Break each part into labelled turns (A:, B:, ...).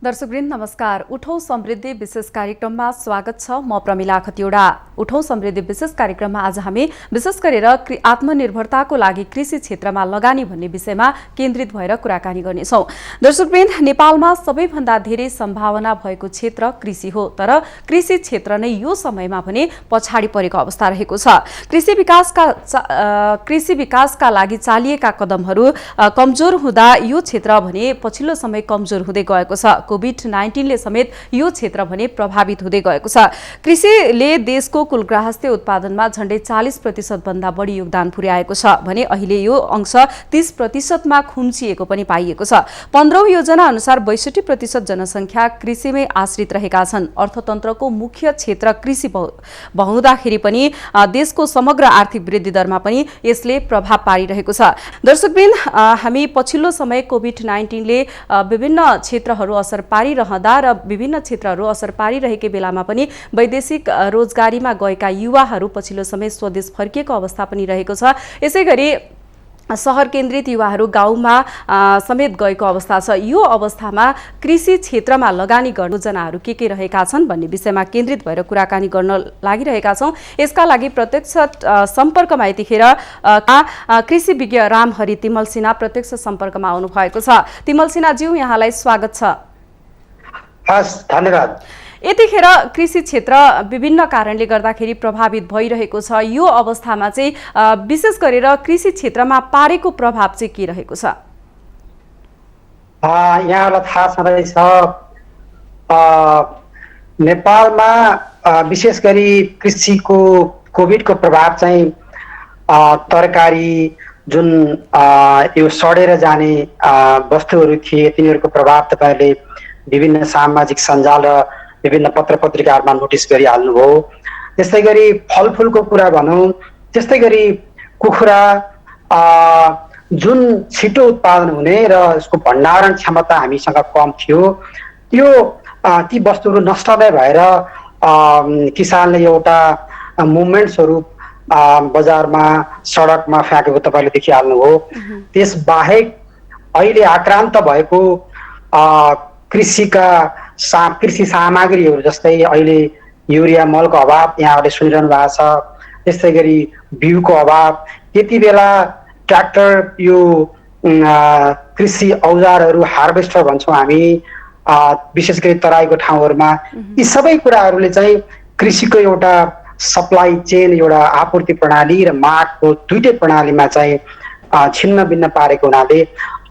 A: दर्शकवृन्द नमस्कार। उठौं समृद्धि विशेष कार्यक्रममा स्वागत छ। म प्रमिला खतिवडा। उठौं समृद्धि विशेष कार्यक्रममा आज हामी विशेष गरेर आत्मनिर्भरताको लागि कृषि क्षेत्रमा लगानी भन्ने विषयमा केन्द्रित भएर कुराकानी गर्नेछौं। दर्शकवृन्द, नेपालमा सबैभन्दा धेरै सम्भावना भएको क्षेत्र कृषि हो, तर कृषि क्षेत्र नै यो समयमा भने पछाडि परेको अवस्था रहेको छ। कृषि विकासका लागि चालिएका कदमहरू कमजोर हुँदा यो क्षेत्र भने पछिल्लो समय कमजोर हुँदै गएको छ। कोभिड-19 ले समेत यो क्षेत्र भने प्रभावित हुँदै गएको छ। कृषिले देशको कुल ग्राहस्थ्य उत्पादनमा झण्डै 40% भन्दा बढी योगदान पुर्याएको छ भने अहिले यो अंश 30% मा खुम्चिएको पनि पाइएको छ। 15औं योजना अनुसार 62% जनसंख्या कृषिमै आश्रित रहेका छन्। अर्थतन्त्रको मुख्य क्षेत्र कृषि बहुँदाखेरि पनि देशको समग्र आर्थिक वृद्धि दरमा पनि यसले प्रभाव पारिरहेको छ। दर्शकवृन्द, हामी पछिल्लो समय कोभिड-19 ले विभिन्न क्षेत्रहरू असर पारिरहँदा र विभिन्न क्षेत्रहरू असर पारिरहेकै बेलामा पनि वैदेशिक रोजगारीमा गएका युवाहरू पछिल्लो समय स्वदेश फर्किएको अवस्था पनि रहेको छ। यसैगरी शहर केन्द्रित युवाहरू गाउँमा समेत गएको अवस्था छ। यो अवस्थामा कृषि क्षेत्रमा लगानी गर्ने योजनाहरू के रहेका छन् भन्ने विषयमा केन्द्रित भएर कुराकानी गर्न लागिरहेका छौं। यसका लागि प्रत्यक्ष सम्पर्कमा यतिखेर कृषि विज्ञ रामहरि तिमल सिन्हा प्रत्यक्ष सम्पर्कमा आउनु भएको छ। तिमल सिन्हाज्यू, यहाँलाई स्वागत छ।
B: धन्यवाद।
A: यतिखेर कृषि क्षेत्र विभिन्न कारणले गर्दाखेरि प्रभावित भइरहेको छ। यो अवस्थामा चाहिँ विशेष गरेर कृषि क्षेत्रमा पारेको प्रभाव चाहिँ के रहेको छ?
B: यहाँलाई थाहा छँदैछ, नेपालमा विशेष गरी कृषिको कोभिडको प्रभाव चाहिँ तरकारी जुन यो सडेर जाने वस्तुहरू थिए तिनीहरूको प्रभाव तपाईहरुले विभिन्न सामाजिक सञ्जाल र विभिन्न पत्र पत्रिकाहरूमा नोटिस गरिहाल्नुभयो। त्यस्तै गरी फलफुलको कुरा भनौँ, त्यस्तै गरी कुखुरा जुन छिटो उत्पादन हुने र यसको भण्डारण क्षमता हामीसँग कम थियो, त्यो ती वस्तुहरू नष्ट नै भएर किसानले एउटा मुभमेन्ट स्वरूप बजारमा सडकमा फ्याँकेको तपाईले देखिहाल्नुभयो। त्यस बाहेक अहिले आक्रान्त भएको कृषि सामग्रीहरू जस्तै अहिले युरिया मलको अभाव यहाँहरूले सुनिरहनु भएको छ। त्यस्तै गरी बिउको अभाव, त्यति बेला ट्र्याक्टर यो कृषि औजारहरू हार्भेस्टर भन्छौँ हामी विशेष गरी तराईको ठाउँहरूमा, यी सबै कुराहरूले चाहिँ कृषिको एउटा सप्लाई चेन, एउटा आपूर्ति प्रणाली र मागको दुईटै प्रणालीमा चाहिँ छिन्न भिन्न पारेको हुनाले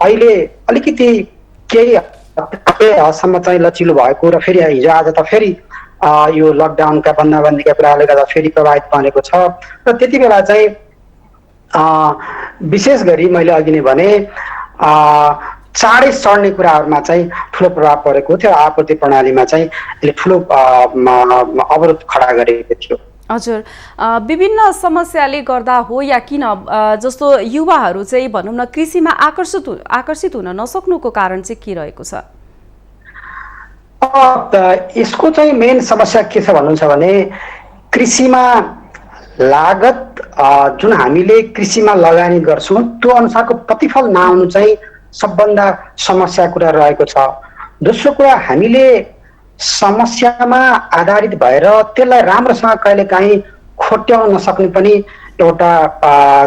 B: अहिले अलिकति केही हदसम्म चाहिँ लचिलो भएको र फेरि हिजो आज त फेरि यो लकडाउनका बन्दाबन्दीका कुराले गर्दा फेरि प्रभावित बनेको छ। र त्यति बेला चाहिँ विशेष गरी मैले अघि नै भने चाँडै सड्ने कुराहरूमा चाहिँ ठुलो प्रभाव परेको थियो। आपूर्ति प्रणालीमा चाहिँ यसले ठुलो अवरोध खडा गरेको थियो।
A: हजुर, विभिन्न समस्याले गर्दा हो या किन जस्तो युवाहरू चाहिँ भनौँ न कृषिमा आकर्षित हुन नसक्नुको कारण चाहिँ के रहेको छ?
B: यसको चाहिँ मेन समस्या के छ भन्नुहुन्छ भने कृषिमा लागत जुन हामीले कृषिमा लगानी गर्छौँ त्यो अनुसारको प्रतिफल नआउनु चाहिँ सबभन्दा समस्या कुरा रहेको छ। दोस्रो कुरा, हामीले समस्यामा आधारित भएर त्यसलाई राम्रोसँग कहिलेकाहीँ खोट्याउन नसक्नु पनि एउटा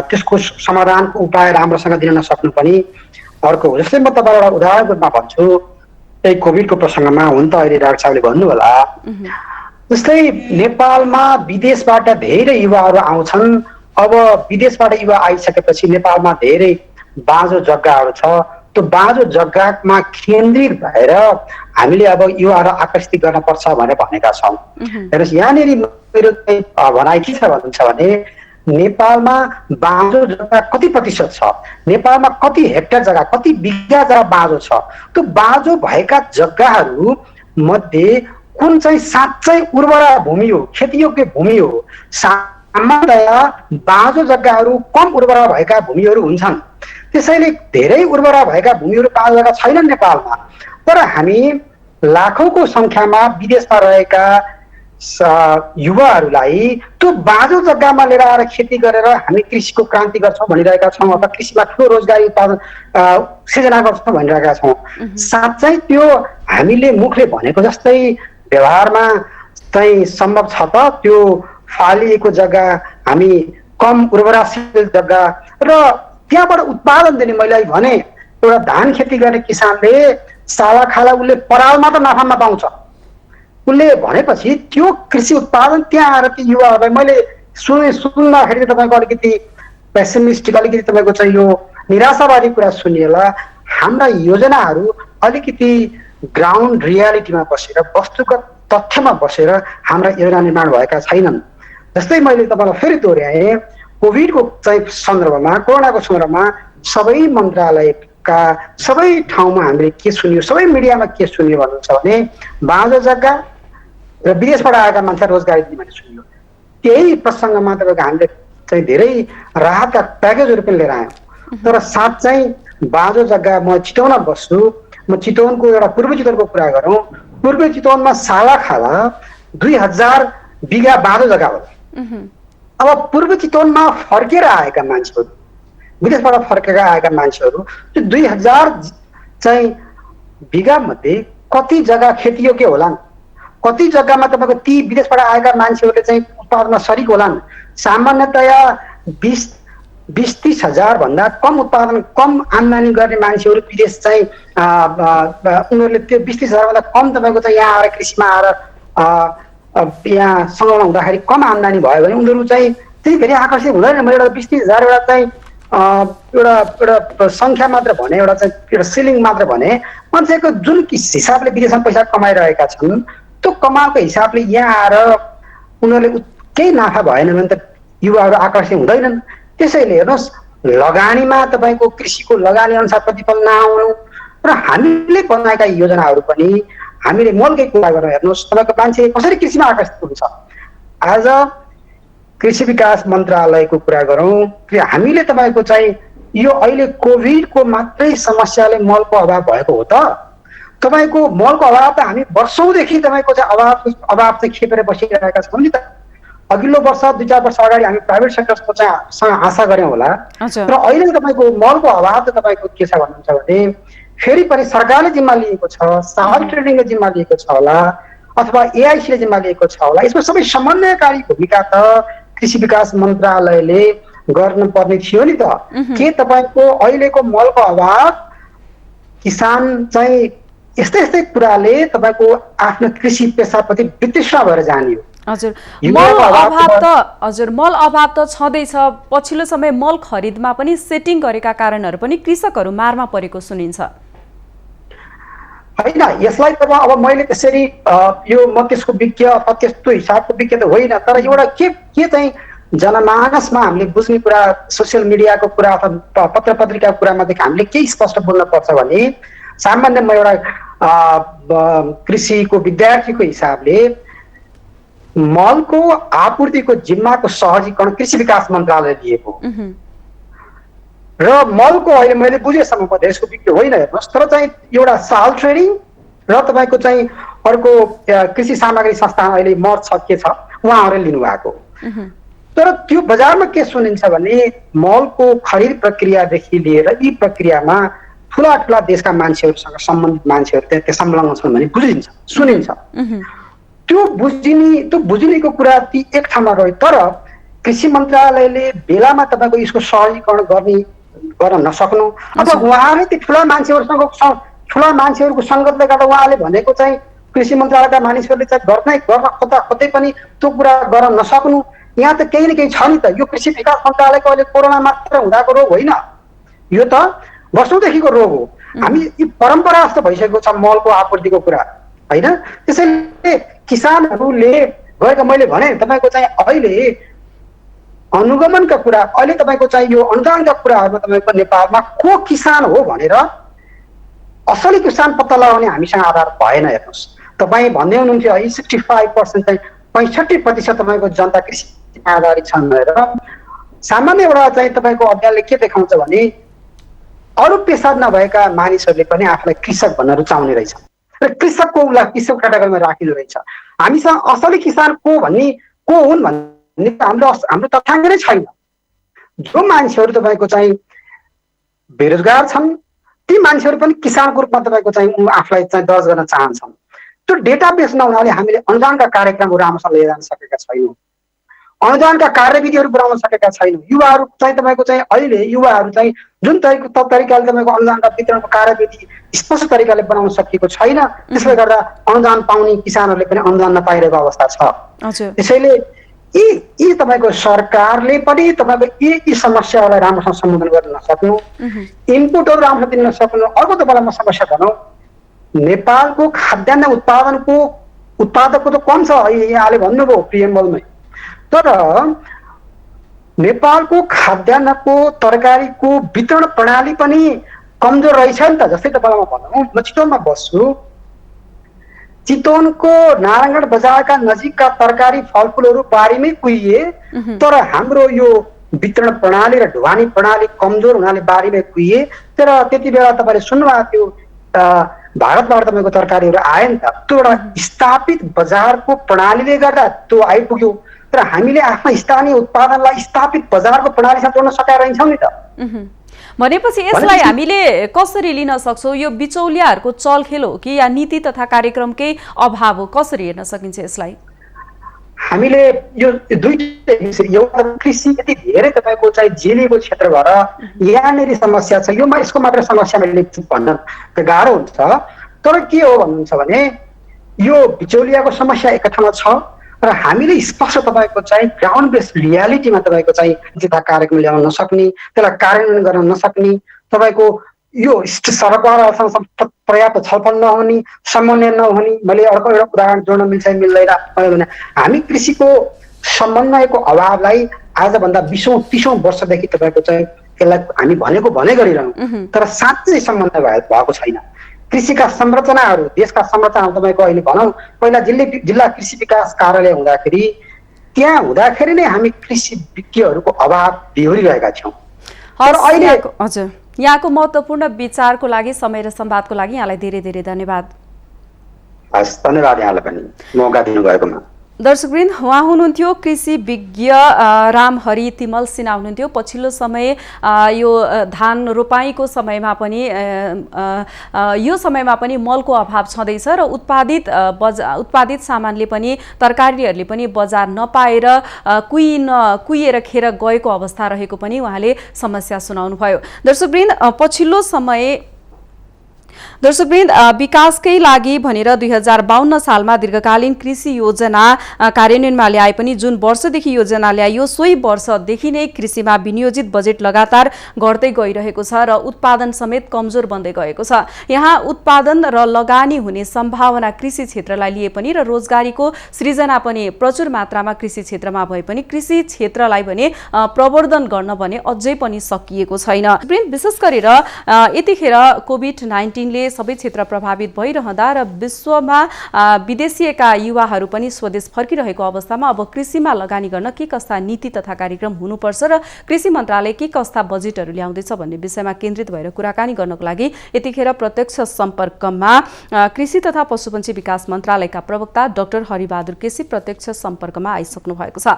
B: त्यसको समाधानको उपाय राम्रोसँग दिन नसक्नु पनि अर्को हो। जस्तै म तपाईँलाई एउटा उदाहरणको रूपमा भन्छु, यही कोभिडको प्रसङ्गमा हुन त अहिले डाक्टर साहबले भन्नु होला, जस्तै नेपालमा विदेशबाट धेरै युवाहरू आउँछन्। अब विदेशबाट युवा आइसकेपछि नेपालमा धेरै बाँझो जग्गाहरू छ। त्यो बाँझो जग्गामा केन्द्रित भएर हामीले अब युवाहरू आकर्षित गर्न पर्छ भनेर भनेका छौँ। हेर्नुहोस्, यहाँनिर मेरो भनाइ के छ भन्नुहुन्छ भने नेपालमा बाँझो जग्गा कति प्रतिशत छ, नेपालमा कति हेक्टर जग्गा, कति बिघा जग्गा बाँझो छ, त्यो बाँझो भएका जग्गाहरू मध्ये कुन चाहिँ साँच्चै उर्वरा भूमि हो, खेतीयोग्य भूमि हो। सामान्यतया बाँझो जग्गाहरू कम उर्वरा भएका भूमिहरू हुन्छन्। त्यसैले धेरै उर्वरा भएका भूमिहरू बाँझो जग्गा छैनन् नेपालमा। तर हामी लाखौंको संख्यामा विदेशमा रहेका युवाहरूलाई त्यो बाँझो जग्गामा लिएर आएर खेती गरेर हामी कृषिको क्रान्ति गर्छौँ भनिरहेका छौँ अथवा कृषिमा ठुलो रोजगारी उत्पादन सिर्जना गर्छौँ भनिरहेका छौँ। साँच्चै त्यो हामीले मुखले भनेको जस्तै व्यवहारमा चाहिँ सम्भव छ त? त्यो फालिएको जग्गा, हामी कम उर्वराशील जग्गा र त्यहाँबाट उत्पादन दिने, मैले भने एउटा धान खेती गर्ने किसानले साला खाला उसले परालमा त नाफामा पाउँछ, उसले भनेपछि त्यो कृषि उत्पादन त्यहाँ आएर ती युवाहरूलाई मैले सुन्दाखेरि तपाईँको अलिकति पेसिमिस्टिक, अलिकति तपाईँको चाहिँ यो निराशावादी कुरा सुनिएला। हाम्रा योजनाहरू अलिकति ग्राउन्ड रियालिटीमा बसेर, वस्तुगत तथ्यमा बसेर हाम्रा योजना निर्माण भएका छैनन्। जस्तै मैले तपाईँलाई फेरि दोहोऱ्याएँ, कोभिडको चाहिँ सन्दर्भमा, कोरोनाको सन्दर्भमा सबै मन्त्रालयका सबै ठाउँमा हामीले के सुन्यो, सबै मिडियामा के सुन्यो भन्नुहुन्छ भने बाँझो जग्गा र विदेशबाट आएका मान्छे रोजगारी दिने भन्ने सुन्यो। त्यही प्रसङ्गमा तपाईँको हामीले चाहिँ धेरै राहतका प्याकेजहरू पनि लिएर आयौँ। तर साँच्चै बाँझो जग्गा, म चितवनमा बस्छु, म चितवनको एउटा पूर्व चितवनको कुरा गरौँ, पूर्व चितवनमा साला खाला 2000 बिघा बाँझो जग्गा हो। अब पूर्व चितवनमा फर्केर आएका मान्छेहरू, विदेशबाट फर्केर आएका मान्छेहरू त्यो 2000 चाहिँ बिघा मध्ये कति जग्गा खेतीयोग्य होलान्, कति जग्गामा तपाईँको ती विदेशबाट आएका मान्छेहरूले चाहिँ उत्पादनमा सरिक होलान्। सामान्यतया 20-30 हजार भन्दा कम उत्पादन, कम आम्दानी गर्ने मान्छेहरू विदेश चाहिँ उनीहरूले त्यो 20-30 हजार भन्दा कम तपाईँको चाहिँ यहाँ आएर कृषिमा आएर यहाँ संलग्न हुँदाखेरि कम आम्दानी भयो भने उनीहरू चाहिँ त्यही फेरि आकर्षित हुँदैन। मैले एउटा 20-30 हजार एउटा चाहिँ एउटा सङ्ख्या मात्र भने, एउटा चाहिँ एउटा सिलिङ मात्र भने, मान्छेको जुन हिसाबले विदेशमा पैसा कमाइरहेका छन् त्यो कमाएको हिसाबले यहाँ आएर उनीहरूले केही नाफा भएन भने त युवाहरू आकर्षित हुँदैनन्। त्यसैले हेर्नुहोस्, लगानीमा तपाईँको कृषिको लगानी अनुसार प्रतिफल नआउनु र हामीले बनाएका योजनाहरू पनि हामीले मोलकै कुरा गरेर हेर्नुहोस्, तपाईँको मान्छे कसरी कृषिमा आकर्षित हुन्छ। आज कृषि विकास मन्त्रालयको कुरा गरौँ, हामीले तपाईँको चाहिँ यो अहिले कोभिडको मात्रै समस्याले मलको अभाव भएको हो त? तपाईँको मलको अभाव त हामी वर्षौँदेखि तपाईँको चाहिँ अभाव चाहिँ खेपेर बसिरहेका छौँ नि त। अघिल्लो वर्ष 2-4 वर्ष अगाडि हामी प्राइभेट सेक्टरको चाहिँ आशा गऱ्यौँ होला, र अहिले तपाईँको मलको अभाव त तपाईँको के छ भन्नुहुन्छ भने फेरि पनि सरकारले जिम्मा लिएको छ, साल ट्रेडिङले जिम्मा लिएको छ होला, अथवा एआइसीले जिम्मा लिएको छ होला। यसमा सबै समन्वयकारी भूमिका त कृषि विकास मन्त्रालयले गर्नुपर्ने थियो नि त। के तपाईँको अहिलेको मलको अभाव किसान चाहिँ यस्तै यस्तै कुराले तपाईँको आफ्नो कृषि पेसाप्रति वितृष्णा भएर जाने हो?
A: हजुर, मल अभाव त छँदैछ। पछिल्लो समय मल खरिदमा पनि सेटिङ गरेका कारणहरू पनि कृषकहरू मारमा परेको सुनिन्छ।
B: होइन, यसलाई त अब मैले त्यसरी यो म त्यसको विज्ञ अथवा त्यस्तो हिसाबको विज्ञ त होइन, तर एउटा के चाहिँ जनमानसमा हामीले बुझ्ने कुरा, सोसियल मिडियाको कुरा अथवा पत्र पत्रिकाको कुरामादेखि हामीले के स्पष्ट बोल्न पर्छ भने, सामान्य म एउटा कृषिको विद्यार्थीको हिसाबले मलको आपूर्तिको जिम्माको सहजीकरण कृषि विकास मन्त्रालयले दिएको र मलको अहिले मैले बुझेसम्म, म देशको विज्ञ होइन हेर्नुहोस्, तर चाहिँ एउटा साल ट्रेडिङ र तपाईँको चाहिँ अर्को कृषि सामग्री संस्थान अहिले मर्ज छ के छ उहाँहरूले लिनुभएको। तर त्यो बजारमा के सुनिन्छ भने मलको खरिद प्रक्रियादेखि लिएर यी प्रक्रियामा ठुला ठुला देशका मान्छेहरूसँग सम्बन्धित मान्छेहरू त्यहाँ संलग्न छन् भन्ने बुझिन्छ, सुनिन्छ। त्यो बुझिनेको कुरा ती एक ठाउँमा रह्यो, तर कृषि मन्त्रालयले बेलामा तपाईँको यसको सहजीकरण गर्न नसक्नु, अथवा उहाँले ती ठुला मान्छेहरूको सङ्गतले गर्दा उहाँले भनेको चाहिँ कृषि मन्त्रालयका मानिसहरूले चाहिँ गर्न कतै पनि त्यो कुरा गर्न नसक्नु। यहाँ त केही न केही छ नि त। यो कृषि विकास मन्त्रालयको अहिले कोरोना मात्र हुँदाको रोग होइन, यो त वर्षौँदेखिको रोग हो। हामी परम्परा जस्तो भइसकेको छ मलको आपूर्तिको कुरा, होइन? त्यसैले किसानहरूले गएको, मैले भने तपाईँको चाहिँ अहिले अनुगमनका कुरा, अहिले तपाईँको चाहिँ यो अनुदानका कुराहरूमा तपाईँको नेपालमा को किसान हो भनेर असली किसान पत्ता लगाउने हामीसँग आधार भएन। हेर्नुहोस्, तपाईँ भन्दै हुनुहुन्थ्यो 65% चाहिँ 65% तपाईँको जनता कृषि आधारित छन् भनेर। सामान्य एउटा चाहिँ तपाईँको अध्ययनले के देखाउँछ भने अरू पेसा नभएका मानिसहरूले पनि आफूलाई कृषक भन्न रुचाउने रहेछ। र कृषकको उसलाई कृषक क्याटेगोरीमा राखिँदो रहेछ। हामीसँग असली किसान को हुन् भन्ने हाम्रो तथ्याङ्क नै छैन। जो मान्छेहरू तपाईँको चाहिँ बेरोजगार छन् ती मान्छेहरू पनि किसानको रूपमा तपाईँको चाहिँ आफूलाई चाहिँ दर्ज गर्न चाहन्छन्। त्यो डेटाबेस नहुनाले हामीले अनुदानका कार्यक्रमहरू राम्रोसँग लिएर जान सकेका छैनौँ, अनुदानका कार्यविधिहरू बनाउन सकेका छैनौँ। युवाहरू चाहिँ तपाईँको चाहिँ अहिले युवाहरू चाहिँ जुन तरिकाले तपाईँको अनुदानका वितरणको कार्यविधि स्पष्ट तरिकाले बनाउन सकिएको छैन, त्यसले गर्दा अनुदान पाउने किसानहरूले पनि अनुदान नपाइरहेको अवस्था छ। त्यसैले यी तपाईँको सरकारले पनि तपाईँको यी समस्याहरूलाई राम्रोसँग सम्बोधन गर्न नसक्नु, इनपुटहरू राम्रोसँग दिन नसक्नु। अर्को तपाईँलाई म समस्या भनौँ, नेपालको खाद्यान्न उत्पादकको त कम छ, यहाँले भन्नुभयो प्रिएम्बलमै, तर नेपालको खाद्यान्नको तरकारीको वितरण प्रणाली पनि कमजोर रहेछ नि त। जस्तै तपाईँलाई म भनौँ, म चितवनमा बस्छु, चितवनको नारायणगढ बजारका नजिकका तरकारी फलफुलहरू बारीमै कुहिए, तर हाम्रो यो वितरण प्रणाली र ढुवानी प्रणाली कमजोर हुनाले बारीमै कुहिए। तर त्यति बेला तपाईँले सुन्नुभएको थियो भारतबाट तपाईँको तरकारीहरू आए नि त, त्यो एउटा स्थापित बजारको प्रणालीले गर्दा त्यो आइपुग्यो। तर हामीले आफ्नो स्थानीय उत्पादनलाई स्थापित बजारको प्रणालीसँग जोड्न सकेका रहन्छौँ नि त।
A: भनेपछि यसलाई हामीले कसरी लिन सक्छौँ? यो बिचौलियाहरूको चलखेल हो कि या नीति तथा कार्यक्रमकै अभाव हो? कसरी हेर्न सकिन्छ यसलाई?
B: हामीले यो दुईटै एउटा कृषि यति धेरै तपाईँको चाहिँ जेलिएको क्षेत्र भएर यहाँनिर समस्या छ, यो यसको मात्र समस्या मैले भन्न गाह्रो हुन्छ। तर के हो भन्नुहुन्छ भने यो बिचौलियाको समस्या एक ठाउँमा छ र हामीले स्पष्ट तपाईँको चाहिँ ग्राउन्ड बेस्ड रियालिटीमा तपाईँको चाहिँ जिता कार्यक्रम ल्याउन नसक्ने, त्यसलाई कार्यान्वयन गर्न नसक्ने, तपाईँको यो सरकारसँग पर्याप्त छलफल नहुने, समन्वय नहुने। मैले अर्को एउटा उदाहरण जोड्न मिल्छ मिल्दैन भने हामी कृषिको समन्वयको अभावलाई आजभन्दा 20औं-30औं वर्षदेखि तपाईँको चाहिँ यसलाई हामी भनेको भने गरिरहौँ, तर साँच्चै समन्वय भएको छैन। कृषिका संरचनाहरू, देशका संरचनाहरू तपाईँको अहिले भनौँ, पहिला जिल्ला कृषि विकास कार्यालय हुँदाखेरि त्यहाँ हुँदाखेरि नै हामी कृषि विज्ञहरूको अभाव बिहोरिरहेका थियौँ। तर अहिले
A: हजुर, यहाँको महत्त्वपूर्ण विचारको लागि, समय र संवादको लागि यहाँलाई धेरै धेरै धन्यवाद।
B: हस्, धन्यवाद यहाँलाई पनि मौका दिनुभएकोमा।
A: दर्शकवृन्द, उहाँ हुनुहुन्थ्यो कृषि विज्ञ रामहरि तिमल सिन्हा हुनुहुन्थ्यो। पछिल्लो समय यो धान रोपाईको समयमा पनि यो समयमा पनि मलको अभाव छँदैछ र उत्पादित सामानले पनि तरकारीहरूले पनि बजार नपाएर कुहिएर खेर गएको अवस्था रहेको पनि उहाँले समस्या सुनाउनुभयो। दर्शकवृन्द, विकासकै लागि भनेर 2052 सालमा दीर्घकालीन कृषि योजना कार्यान्वयनमा ल्याए पनि जुन वर्षदेखि योजना ल्याइयो सोही वर्षदेखि नै कृषिमा विनियोजित बजेट लगातार घट्दै गइरहेको छ र उत्पादन समेत कमजोर बन्दै गएको छ। यहाँ उत्पादन र लगानी हुने सम्भावना कृषि क्षेत्रलाई लिए पनि र रोजगारीको सृजना पनि प्रचुर मात्रामा कृषि क्षेत्रमा भए पनि कृषि क्षेत्रलाई भने प्रवर्धन गर्न भने अझै पनि सकिएको छैन। विशेष गरेर यतिखेर कोभिड-19ले सबै क्षेत्र प्रभावित भइरहँदा र विश्वमा विदेशिएका युवाहरू पनि स्वदेश फर्किरहेको अवस्थामा अब कृषिमा लगानी गर्न के कस्ता नीति तथा कार्यक्रम हुनुपर्छ र कृषि मन्त्रालय के कस्ता बजेटहरू ल्याउँदैछ भन्ने विषयमा केन्द्रित भएर कुराकानी गर्नको लागि यतिखेर प्रत्यक्ष सम्पर्कमा कृषि तथा पशुपन्छी विकास मन्त्रालयका प्रवक्ता डाक्टर हरिबहादुर केसी प्रत्यक्ष सम्पर्कमा आइसक्नु भएको छ।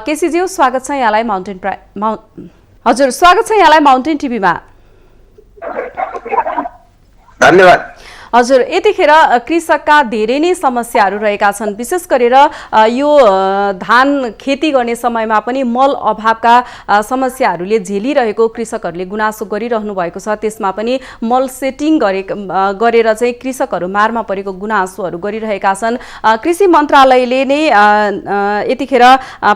A: केसीज्यू, स्वागत छ यहाँलाई माउन्टेन टिभीमा।
C: धन्यवाद।
A: हजुर, यतिखेर कृषकका धेरै नै समस्याहरू रहेका छन्। विशेष गरेर यो धान खेती गर्ने समयमा पनि मल अभावका समस्याहरूले झेलिरहेको कृषकहरूले गुनासो गरिरहनु भएको छ। त्यसमा पनि मल सेटिङ गरेर चाहिँ कृषकहरू मारमा परेको गुनासोहरू गरिरहेका छन्। कृषि मन्त्रालयले नै यतिखेर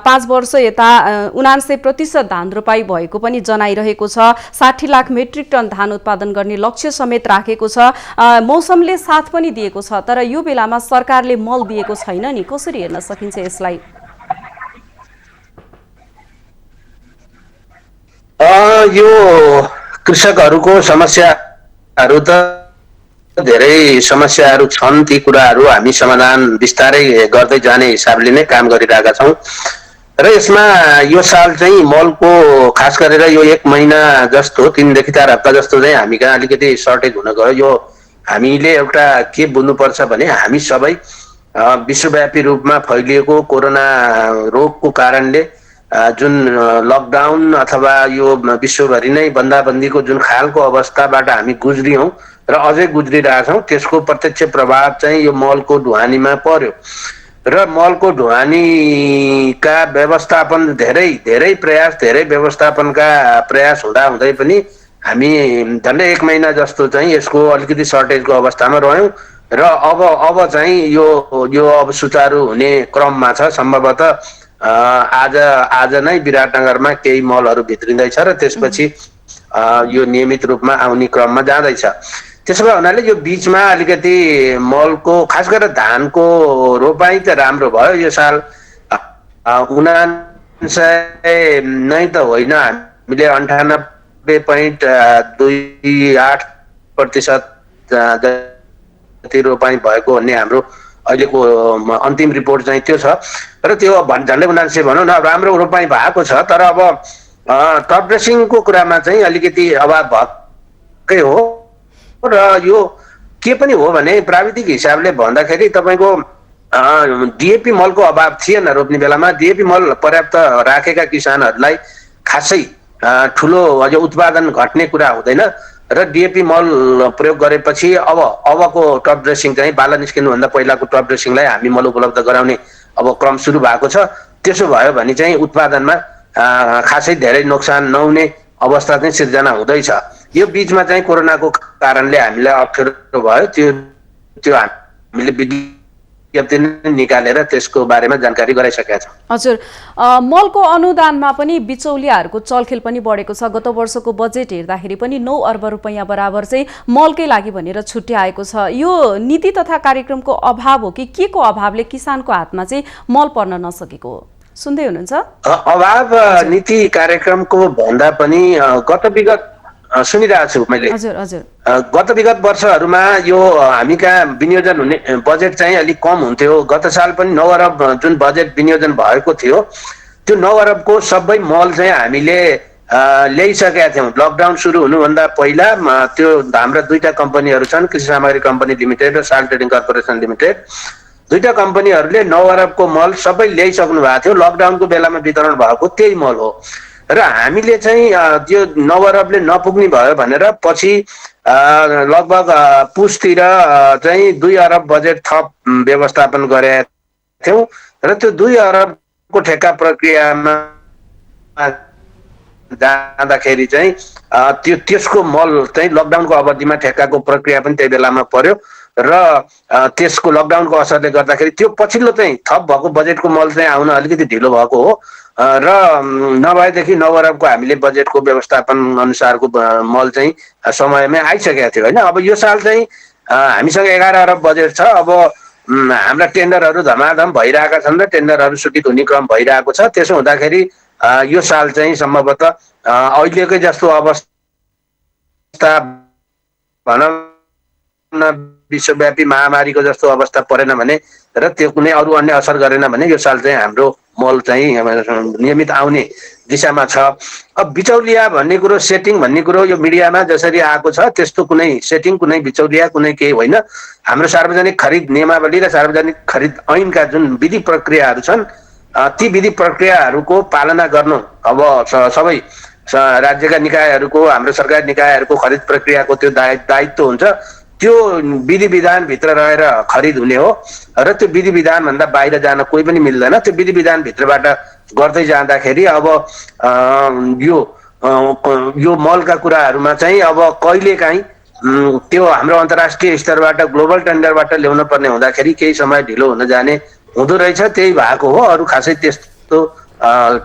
A: 5 वर्ष यता 79% धान रोपाई भएको पनि जनाइरहेको छ। 60 लाख मेट्रिक टन धान उत्पादन गर्ने लक्ष्य समेत राखेको छ। मौसमले साथ पनि दिएको छ, तर यो बेलामा सरकारले मल दिएको छैन नि। कसरी हेर्न सकिन्छ यसलाई?
C: यो कृषकहरूको समस्याहरू त धेरै समस्याहरू छन्। ती कुराहरू हामी समाधान बिस्तारै गर्दै जाने हिसाबले नै काम गरिरहेका छौँ र यसमा यो साल चाहिँ मलको खास गरेर यो 1 महिना जस्तो 3 देखि 4 हप्ता जस्तो चाहिँ हामी कहाँ अलिकति सर्टेज हुन गयो। यो हामीले एउटा के बुझ्नुपर्छ भने हामी सबै विश्वव्यापी रूपमा फैलिएको कोरोना रोगको कारणले जुन लकडाउन अथवा यो विश्वभरि नै बन्दाबन्दीको जुन खालको अवस्थाबाट हामी गुज्रियौँ र अझै गुज्रिरहेछौँ, त्यसको प्रत्यक्ष प्रभाव चाहिँ यो मलको ढुवानीमा पर्यो र मलको ढुवानीका व्यवस्थापन धेरै व्यवस्थापनका प्रयास हुँदै पनि हामी झन्डै 1 महिना जस्तो चाहिँ यसको अलिकति सर्टेजको अवस्थामा रह्यौँ र अब चाहिँ यो अब सुचारू हुने क्रममा छ। सम्भवतः आज नै विराटनगरमा केही मलहरू भित्रिँदैछ र त्यसपछि यो नियमित रूपमा आउने क्रममा जाँदैछ। त्यसो भए हुनाले यो बीचमा अलिकति मलको खास गरेर धानको रोपाई त राम्रो भयो यो साल। 99 नै त होइन, हामीले 98.28% जति रोपाई भएको भन्ने हाम्रो अहिलेको अन्तिम रिपोर्ट चाहिँ त्यो छ र त्यो झन्डै 79 भनौँ न राम्रो रोपाई भएको छ। तर अब टप ड्रेसिङको कुरामा चाहिँ अलिकति अभाव भएकै हो र यो के पनि हो भने प्राविधिक हिसाबले भन्दाखेरि तपाईँको डिएपी मलको अभाव थिएन। रोप्ने बेलामा डिएपी मल पर्याप्त राखेका किसानहरूलाई खासै ठुलो अझ उत्पादन घट्ने कुरा हुँदैन र डिएपी मल प्रयोग गरेपछि अबको टप ड्रेसिङ चाहिँ बाला निस्किनुभन्दा पहिलाको टप ड्रेसिङलाई हामी मल उपलब्ध गराउने अब क्रम सुरु भएको छ। त्यसो भयो भने चाहिँ उत्पादनमा खासै धेरै नोक्सान नहुने अवस्था चाहिँ सिर्जना हुँदैछ। यो बीचमा चाहिँ कोरोनाको कारणले हामीलाई अप्ठ्यारो भयो, त्यो हामीले विज्ञप्ति निकालेर त्यसको बारेमा जानकारी गराइसकेका छौँ।
A: हजुर, मलको अनुदानमा पनि बिचौलियाहरूको चलखेल पनि बढेको छ। गत वर्षको बजेट हेर्दाखेरि पनि 9 अर्ब रुपैयाँ बराबर चाहिँ मलकै लागि भनेर छुट्याएको छ। यो नीति तथा कार्यक्रमको अभाव हो कि के को अभावले किसानको हातमा चाहिँ मल पर्न नसकेको हो? सुन्दै हुनुहुन्छ?
C: अभाव नीति कार्यक्रमको भन्दा पनि गत विगत सुनिरहेको छु मैले।
A: हजुर हजुर,
C: गत विगत वर्षहरूमा यो हामी कहाँ विनियोजन हुने बजेट चाहिँ अलिक कम हुन्थ्यो। गत साल पनि 9 अरब जुन बजेट विनियोजन भएको थियो त्यो 9 अरबको सबै मल चाहिँ हामीले ल्याइसकेका थियौँ। लकडाउन सुरु हुनुभन्दा पहिला त्यो हाम्रा 2टा कम्पनीहरू छन्, कृषि सामग्री कम्पनी लिमिटेड र साल ट्रेडिङ कर्पोरेसन लिमिटेड। 2टा कम्पनीहरूले 9 अरबको मल सबै ल्याइसक्नु भएको थियो। लकडाउनको बेलामा वितरण भएको त्यही मल हो र हामीले चाहिँ त्यो 9 अरबले नपुग्ने भयो भनेर पछि लगभग पुसतिर चाहिँ 2 अरब बजेट थप व्यवस्थापन गरेका थियौँ र त्यो 2 अरबको ठेक्का प्रक्रियामा जाँदाखेरि चाहिँ त्यसको मल चाहिँ लकडाउनको अवधिमा ठेक्काको प्रक्रिया पनि त्यही बेलामा पर्यो र त्यसको लकडाउनको असरले गर्दाखेरि त्यो पछिल्लो चाहिँ थप भएको बजेटको मल चाहिँ आउन अलिकति ढिलो भएको हो र नभएदेखि 9 अरबको हामीले बजेटको व्यवस्थापन अनुसारको मल चाहिँ समयमै आइसकेको थियो होइन। अब यो साल चाहिँ हामीसँग 11 अरब बजेट छ। अब हाम्रा टेन्डरहरू धमाधम भइरहेका छन् र टेन्डरहरू स्वीकृत हुने क्रम भइरहेको छ। त्यसो हुँदाखेरि यो साल चाहिँ सम्भवतः अहिलेकै जस्तो अवस्था भनौँ न विश्वव्यापी महामारीको जस्तो अवस्था परेन भने र त्यो कुनै अरू अन्य असर गरेन भने यो साल चाहिँ हाम्रो मल चाहिँ नियमित आउने दिशामा छ। अब बिचौलिया भन्ने कुरो, सेटिङ भन्ने कुरो यो मिडियामा जसरी आएको छ त्यस्तो कुनै सेटिङ, कुनै बिचौलिया, कुनै केही होइन। हाम्रो सार्वजनिक खरिद नियमावली र सार्वजनिक खरिद ऐनका जुन विधि प्रक्रियाहरू छन् ती विधि प्रक्रियाहरूको पालना गर्नु अब सबै राज्यका निकायहरूको, हाम्रो सरकारी निकायहरूको खरिद प्रक्रियाको त्यो दायित्व हुन्छ। त्यो विधि विधानभित्र रहेर खरिद हुने हो र त्यो विधि विधानभन्दा बाहिर जान कोही पनि मिल्दैन। त्यो विधि विधानभित्रबाट गर्दै जाँदाखेरि अब यो मलका कुराहरूमा चाहिँ अब कहिलेकाहीँ त्यो हाम्रो अन्तर्राष्ट्रिय स्तरबाट ग्लोबल टेन्डरबाट ल्याउन पर्ने हुँदाखेरि केही समय ढिलो हुन जाने हुँदो रहेछ। त्यही भएको हो, अरू खासै त्यस्तो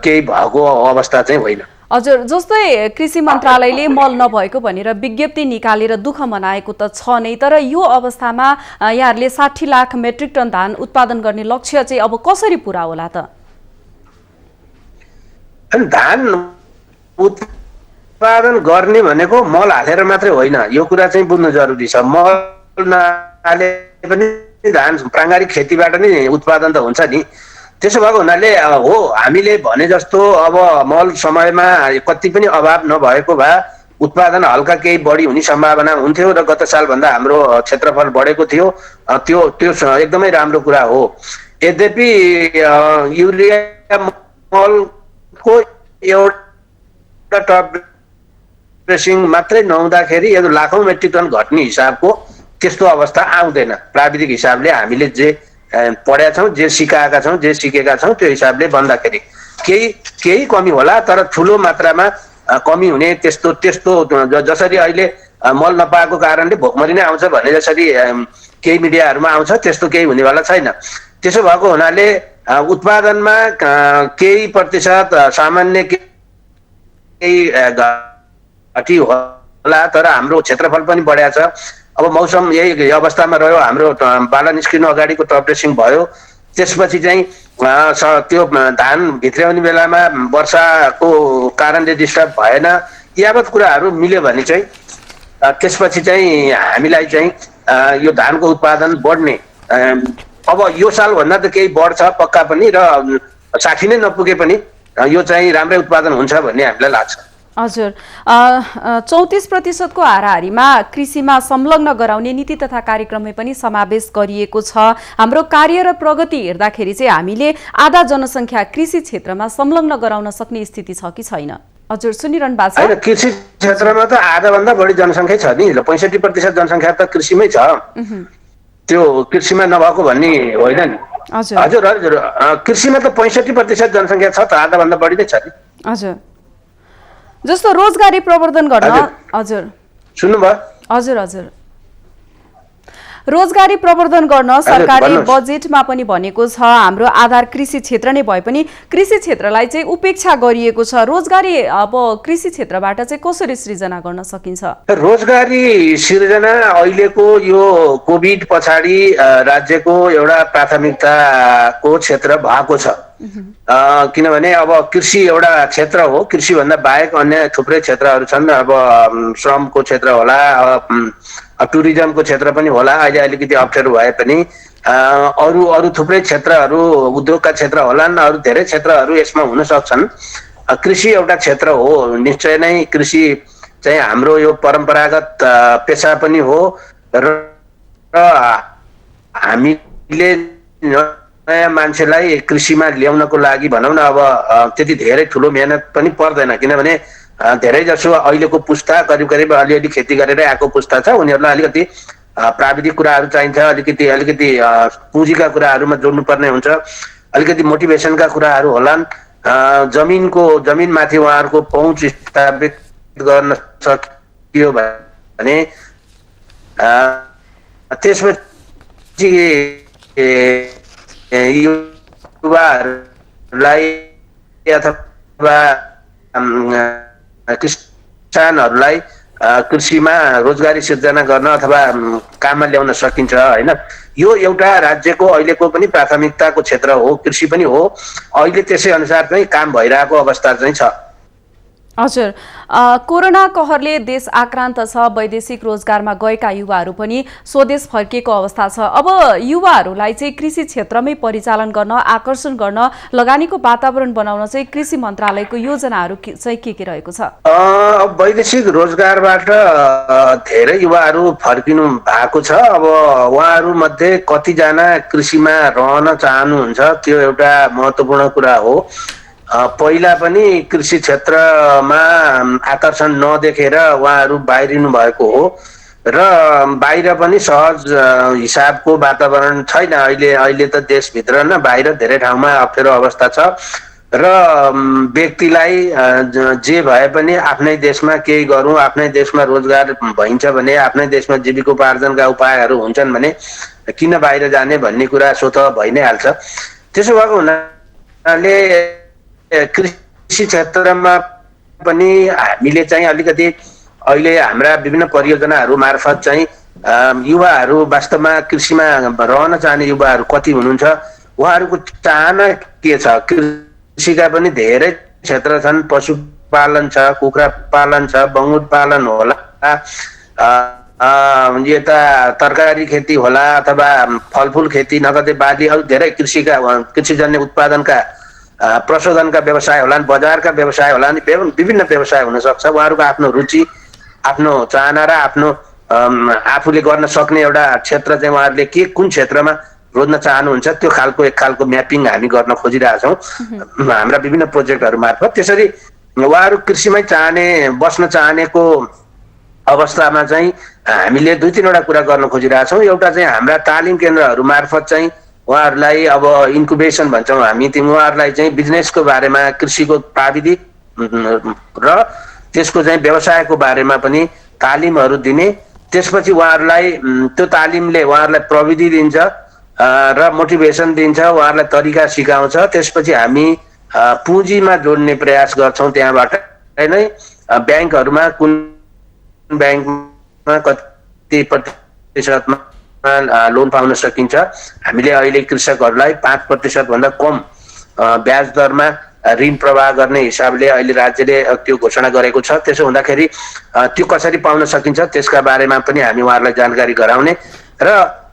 C: केही भएको अवस्था चाहिँ होइन।
A: हजुर, जस्तै कृषि मन्त्रालयले मल नभएको भनेर विज्ञप्ति निकालेर दुःख मनाएको त छ नै, तर यो अवस्थामा यहाँहरूले 60 लाख मेट्रिक टन धान उत्पादन गर्ने लक्ष्य चाहिँ अब कसरी पुरा होला त?
C: धान उत्पादन गर्ने भनेको मल हालेर मात्रै होइन, यो कुरा चाहिँ बुझ्नु जरुरी छ। मल नहाले पनि धान प्राङ्गारिक खेतीबाट नै उत्पादन त हुन्छ नि। त्यसो भएको हुनाले हो हामीले भने जस्तो अब मल समयमा कति पनि अभाव नभएको भए उत्पादन हल्का केही बढी हुने सम्भावना हुन्थ्यो र गत सालभन्दा हाम्रो क्षेत्रफल बढेको थियो। त्यो त्यो एकदमै राम्रो कुरा हो। यद्यपि युरिया मलको एउटा टप ड्रेसिङ मात्रै नहुँदाखेरि यो लाखौं मेट्रिक टन घट्ने हिसाबको त्यस्तो अवस्था आउँदैन। प्राविधिक हिसाबले हामीले जे पढेका छौँ, जे सिकाएका छौँ, जे सिकेका छौँ त्यो हिसाबले भन्दाखेरि केही कमी होला, तर ठुलो मात्रामा कमी हुने त्यस्तो जसरी अहिले मल नपाएको कारणले भोकमरी नै आउँछ भने जसरी केही मिडियाहरूमा आउँछ त्यस्तो केही हुनेवाला छैन। त्यसो भएको हुनाले उत्पादनमा केही प्रतिशत सामान्य केही घटी होला, तर हाम्रो क्षेत्रफल पनि बढ्या छ। अब मौसम यही अवस्थामा रह्यो, हाम्रो बाला निस्किनु अगाडिको टप ड्रेसिङ भयो, त्यसपछि चाहिँ त्यो धान भित्र्याउने बेलामा वर्षाको कारणले डिस्टर्ब भएन, यावत कुराहरू मिल्यो भने चाहिँ त्यसपछि चाहिँ हामीलाई चाहिँ यो धानको उत्पादन बढ्ने, अब यो सालभन्दा त केही बढ्छ पक्का पनि, र 60 नै नपुगे पनि यो चाहिँ राम्रै उत्पादन हुन्छ भन्ने हामीलाई लाग्छ।
A: हजुर, 34% को हाराहारीमा कृषिमा संलग्न गराउने नीति तथा कार्यक्रममै पनि समावेश गरिएको छ। हाम्रो कार्य र प्रगति हेर्दाखेरि चाहिँ हामीले आधा जनसङ्ख्या कृषि क्षेत्रमा संलग्न गराउन सक्ने स्थिति छ कि छैन? हजुर सुनिरहनु भएको छ?
C: हैन, कृषि क्षेत्रमा त आधा भन्दा बढी जनसङ्ख्या छ नि, 65% जनसङ्ख्या त कृषिमै छ। त्यो कृषिमा नभएको भन्ने होइन नि। हजुर हजुर, कृषिमा त 65% जनसङ्ख्या छ त, आधा भन्दा बढी नै छ नि।
A: हजुर, जस्तो रोजगारी प्रवर्धन गर्न, हजुर
C: सुन्नुभयो?
A: हजुर हजुर, रोजगारी प्रवर्धन गर्न सरकारले बजेटमा पनि भनेको छ हाम्रो आधार कृषि क्षेत्र नै भए पनि कृषि क्षेत्रलाई चाहिँ उपेक्षा गरिएको छ। रोजगारी अब कृषि क्षेत्रबाट चाहिँ कसरी सृजना गर्न सकिन्छ?
C: रोजगारी सृजना अहिलेको यो कोभिड पछाडि राज्यको एउटा प्राथमिकताको क्षेत्र भएको छ। किनभने अब कृषि एउटा क्षेत्र हो, कृषि भन्दा बाहेक अन्य थुप्रै क्षेत्रहरू छन्। अब श्रमको क्षेत्र होला, टुरिज्मको क्षेत्र पनि होला, अहिले अलिकति अप्ठ्यारो भए पनि अरू थुप्रै क्षेत्रहरू, उद्योगका क्षेत्र होलान्, अरू धेरै क्षेत्रहरू यसमा हुन सक्छन्। कृषि एउटा क्षेत्र हो, निश्चय नै कृषि चाहिँ हाम्रो यो परम्परागत पेसा पनि हो र हामीले नयाँ मान्छेलाई कृषिमा ल्याउनको लागि भनौँ न अब त्यति धेरै ठुलो मेहनत पनि पर्दैन, किनभने धेरै जसो अहिलेको पुस्ता करिब अलिअलि खेती गरेर आएको पुस्ता छ, उनीहरूलाई अलिकति प्राविधिक कुराहरू चाहिन्छ, अलिकति पुँजीका कुराहरूमा जोड्नुपर्ने हुन्छ, अलिकति मोटिभेसनका कुराहरू होलान्। जमिनमाथि उहाँहरूको पहुँच स्थापित गर्न सकियो भने त्यसपछि युवाहरूलाई अथवा किसानहरूलाई कृषिमा रोजगारी सिर्जना गर्न अथवा काममा ल्याउन सकिन्छ हैन। यो एउटा राज्यको अहिलेको पनि प्राथमिकताको क्षेत्र हो, कृषि पनि हो। अहिले त्यसै अनुसार चाहिँ काम भइरहेको अवस्था चाहिँ छ।
A: हजुर, कोरोना कहरले देश आक्रान्त छ, वैदेशिक रोजगारमा गएका युवाहरू पनि स्वदेश फर्किएको अवस्था छ। अब युवाहरूलाई चाहिँ कृषि क्षेत्रमै परिचालन गर्न, आकर्षण गर्न, लगानीको वातावरण बनाउन चाहिँ कृषि मन्त्रालयको योजनाहरू चाहिँ के रहेको छ?
C: वैदेशिक रोजगारबाट धेरै युवाहरू फर्किनु भएको छ। अब उहाँहरू मध्ये कतिजना कृषिमा रहन चाहनुहुन्छ त्यो एउटा महत्त्वपूर्ण कुरा हो। पहिला पनि कृषि क्षेत्रमा आकर्षण नदेखेर उहाँहरू बाहिरिनु भएको हो र बाहिर पनि सहज हिसाबको वातावरण छैन। अहिले त देशभित्र न बाहिर धेरै ठाउँमा अप्ठ्यारो अवस्था छ र व्यक्तिलाई जे भए पनि आफ्नै देशमा केही गरौँ, आफ्नै देशमा रोजगार भइन्छ भने, आफ्नै देशमा जीविकोपार्जनका उपायहरू हुन्छन् भने किन बाहिर जाने भन्ने कुरा स्वतः भइ नै हाल्छ। त्यसो भएको हुनाले कृषि क्षेत्रमा पनि हामीले चाहिँ अलिकति अहिले हाम्रा विभिन्न परियोजनाहरू मार्फत चाहिँ युवाहरू वास्तवमा कृषिमा रहन चाहने युवाहरू कति हुनुहुन्छ, उहाँहरूको चाहना के छ। कृषिका पनि धेरै क्षेत्र छन्, पशुपालन छ, कुखुरा पालन छ, बङ्गुर पालन होला, यता तरकारी खेती होला अथवा फलफुल खेती, नगदे बाली, अरू धेरै कृषिजन्य उत्पादनका प्रशोधनका व्यवसाय होलान्, बजारका व्यवसाय होलान्, विभिन्न व्यवसाय हुन सक्छ। उहाँहरूको आफ्नो रुचि आफ्नो चाहना र आफ्नो आफूले गर्न सक्ने एउटा क्षेत्र चाहिँ उहाँहरूले कुन क्षेत्रमा रोज्न चाहनुहुन्छ त्यो खालको एक खालको म्यापिङ हामी गर्न खोजिरहेछौँ हाम्रा विभिन्न प्रोजेक्टहरू मार्फत। त्यसरी उहाँहरू कृषिमै बस्न चाहनेको अवस्थामा चाहिँ हामीले 2-3वटा कुरा गर्न खोजिरहेछौँ। एउटा चाहिँ हाम्रा तालिम केन्द्रहरू मार्फत चाहिँ उहाँहरूलाई अब इन्कुबेसन भन्छौँ हामी, उहाँहरूलाई चाहिँ बिजनेसको बारेमा, कृषिको प्राविधिक र त्यसको चाहिँ व्यवसायको बारेमा पनि तालिमहरू दिने। त्यसपछि उहाँहरूलाई त्यो तालिमले उहाँहरूलाई प्रविधि दिन्छ र मोटिभेसन दिन्छ, उहाँहरूलाई तरिका सिकाउँछ। त्यसपछि हामी पुँजीमा जोड्ने प्रयास गर्छौँ। त्यहाँबाट नै ब्याङ्कहरूमा कुन ब्याङ्कमा कति प्रतिशतमा लोन पाउन सकिन्छ। हामीले अहिले कृषकहरूलाई 5% भन्दा कम ब्याज दरमा ऋण प्रवाह गर्ने हिसाबले अहिले राज्यले त्यो घोषणा गरेको छ। त्यसो हुँदाखेरि त्यो कसरी पाउन सकिन्छ त्यसका बारेमा पनि हामी उहाँहरूलाई जानकारी गराउने र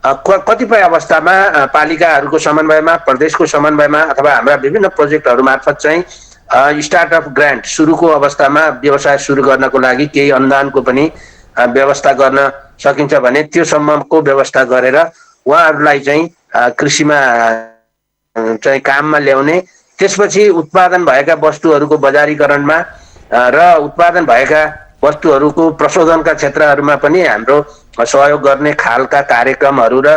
C: कतिपय अवस्थामा पालिकाहरूको समन्वयमा, प्रदेशको समन्वयमा अथवा हाम्रा विभिन्न प्रोजेक्टहरू मार्फत चाहिँ स्टार्टअप ग्रान्ट सुरुको अवस्थामा व्यवसाय सुरु गर्नको लागि केही अनुदानको पनि व्यवस्था गर्न सकिन्छ भने त्यो सम्मको व्यवस्था गरेर उहाँहरूलाई चाहिँ कृषिमा चाहिँ काममा ल्याउने। त्यसपछि उत्पादन भएका वस्तुहरूको बजारीकरणमा र उत्पादन भएका वस्तुहरूको प्रशोधनका क्षेत्रहरूमा पनि हाम्रो सहयोग गर्ने खालका कार्यक्रमहरू र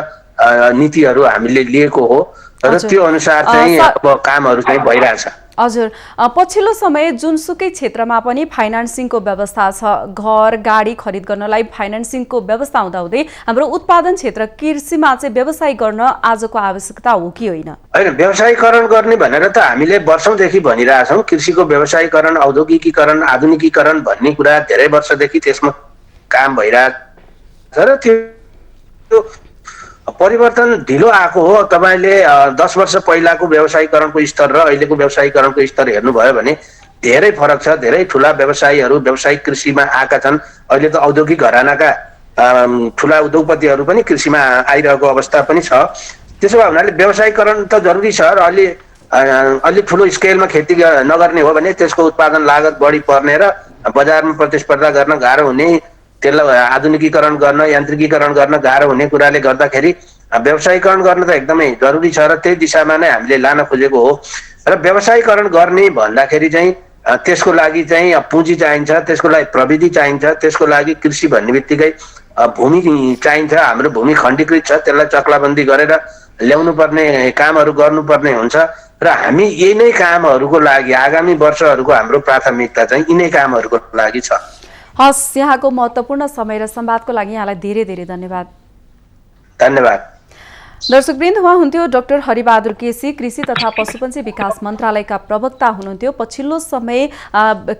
C: नीतिहरू हामीले लिएको हो र त्यो अनुसार चाहिँ अब कामहरू चाहिँ भइरहेछ।
A: हजुर, पछिल्लो समय जुनसुकै क्षेत्रमा पनि फाइनान्सिङको व्यवस्था छ। घर गाडी खरिद गर्नलाई फाइनान्सिङको व्यवस्था हुँदाहुँदै हाम्रो उत्पादन क्षेत्र कृषिमा चाहिँ व्यवसाय गर्न आजको आवश्यकता हो कि होइन?
C: होइन, व्यवसायीकरण गर्ने भनेर त हामीले वर्षौंदेखि भनिरहेछौँ। कृषिको व्यवसायीकरण, औद्योगिकीकरण, आधुनिकीकरण भन्ने कुरा धेरै वर्षदेखि त्यसमा काम भइरहेछ र त्यो परिवर्तन ढिलो आएको हो। तपाईँले 10 वर्ष पहिलाको व्यवसायीकरणको स्तर र अहिलेको व्यवसायीकरणको स्तर हेर्नुभयो भने धेरै फरक छ। धेरै ठुला व्यवसायीहरू व्यावसायिक कृषिमा आएका छन्। अहिले त औद्योगिक घरानाका ठुला उद्योगपतिहरू पनि कृषिमा आइरहेको अवस्था पनि छ। त्यसो भए हुनाले व्यवसायीकरण त जरुरी छ र अलि ठुलो स्केलमा खेती नगर्ने हो भने त्यसको उत्पादन लागत बढी पर्ने र बजारमा प्रतिस्पर्धा गर्न गाह्रो हुने, त्यसलाई आधुनिकीकरण गर्न, यान्त्रिकीकरण गर्न गाह्रो हुने कुराले गर्दाखेरि व्यवसायीकरण गर्न त एकदमै जरुरी छ र त्यही दिशामा नै हामीले लान खोजेको हो। र व्यवसायीकरण गर्ने भन्दाखेरि चाहिँ त्यसको लागि चाहिँ पुँजी चाहिन्छ, त्यसको लागि प्रविधि चाहिन्छ, त्यसको लागि कृषि भन्ने बित्तिकै भूमि चाहिन्छ। हाम्रो भूमि खण्डीकृत छ, त्यसलाई चक्लाबन्दी गरेर ल्याउनु पर्ने कामहरू गर्नुपर्ने हुन्छ र हामी यही नै कामहरूको लागि आगामी वर्षहरूको हाम्रो प्राथमिकता चाहिँ यिनै कामहरूको लागि छ।
A: हस्, यहाँको महत्त्वपूर्ण समय र संवादको लागि यहाँलाई धेरै धेरै धन्यवाद।
C: धन्यवाद।
A: दर्शकवृन्द, उहाँ हुन्थ्यो डाक्टर हरिबहादुर केसी, कृषि तथा पशुपन्छी विकास मन्त्रालयका प्रवक्ता हुनुहुन्थ्यो। पछिल्लो समय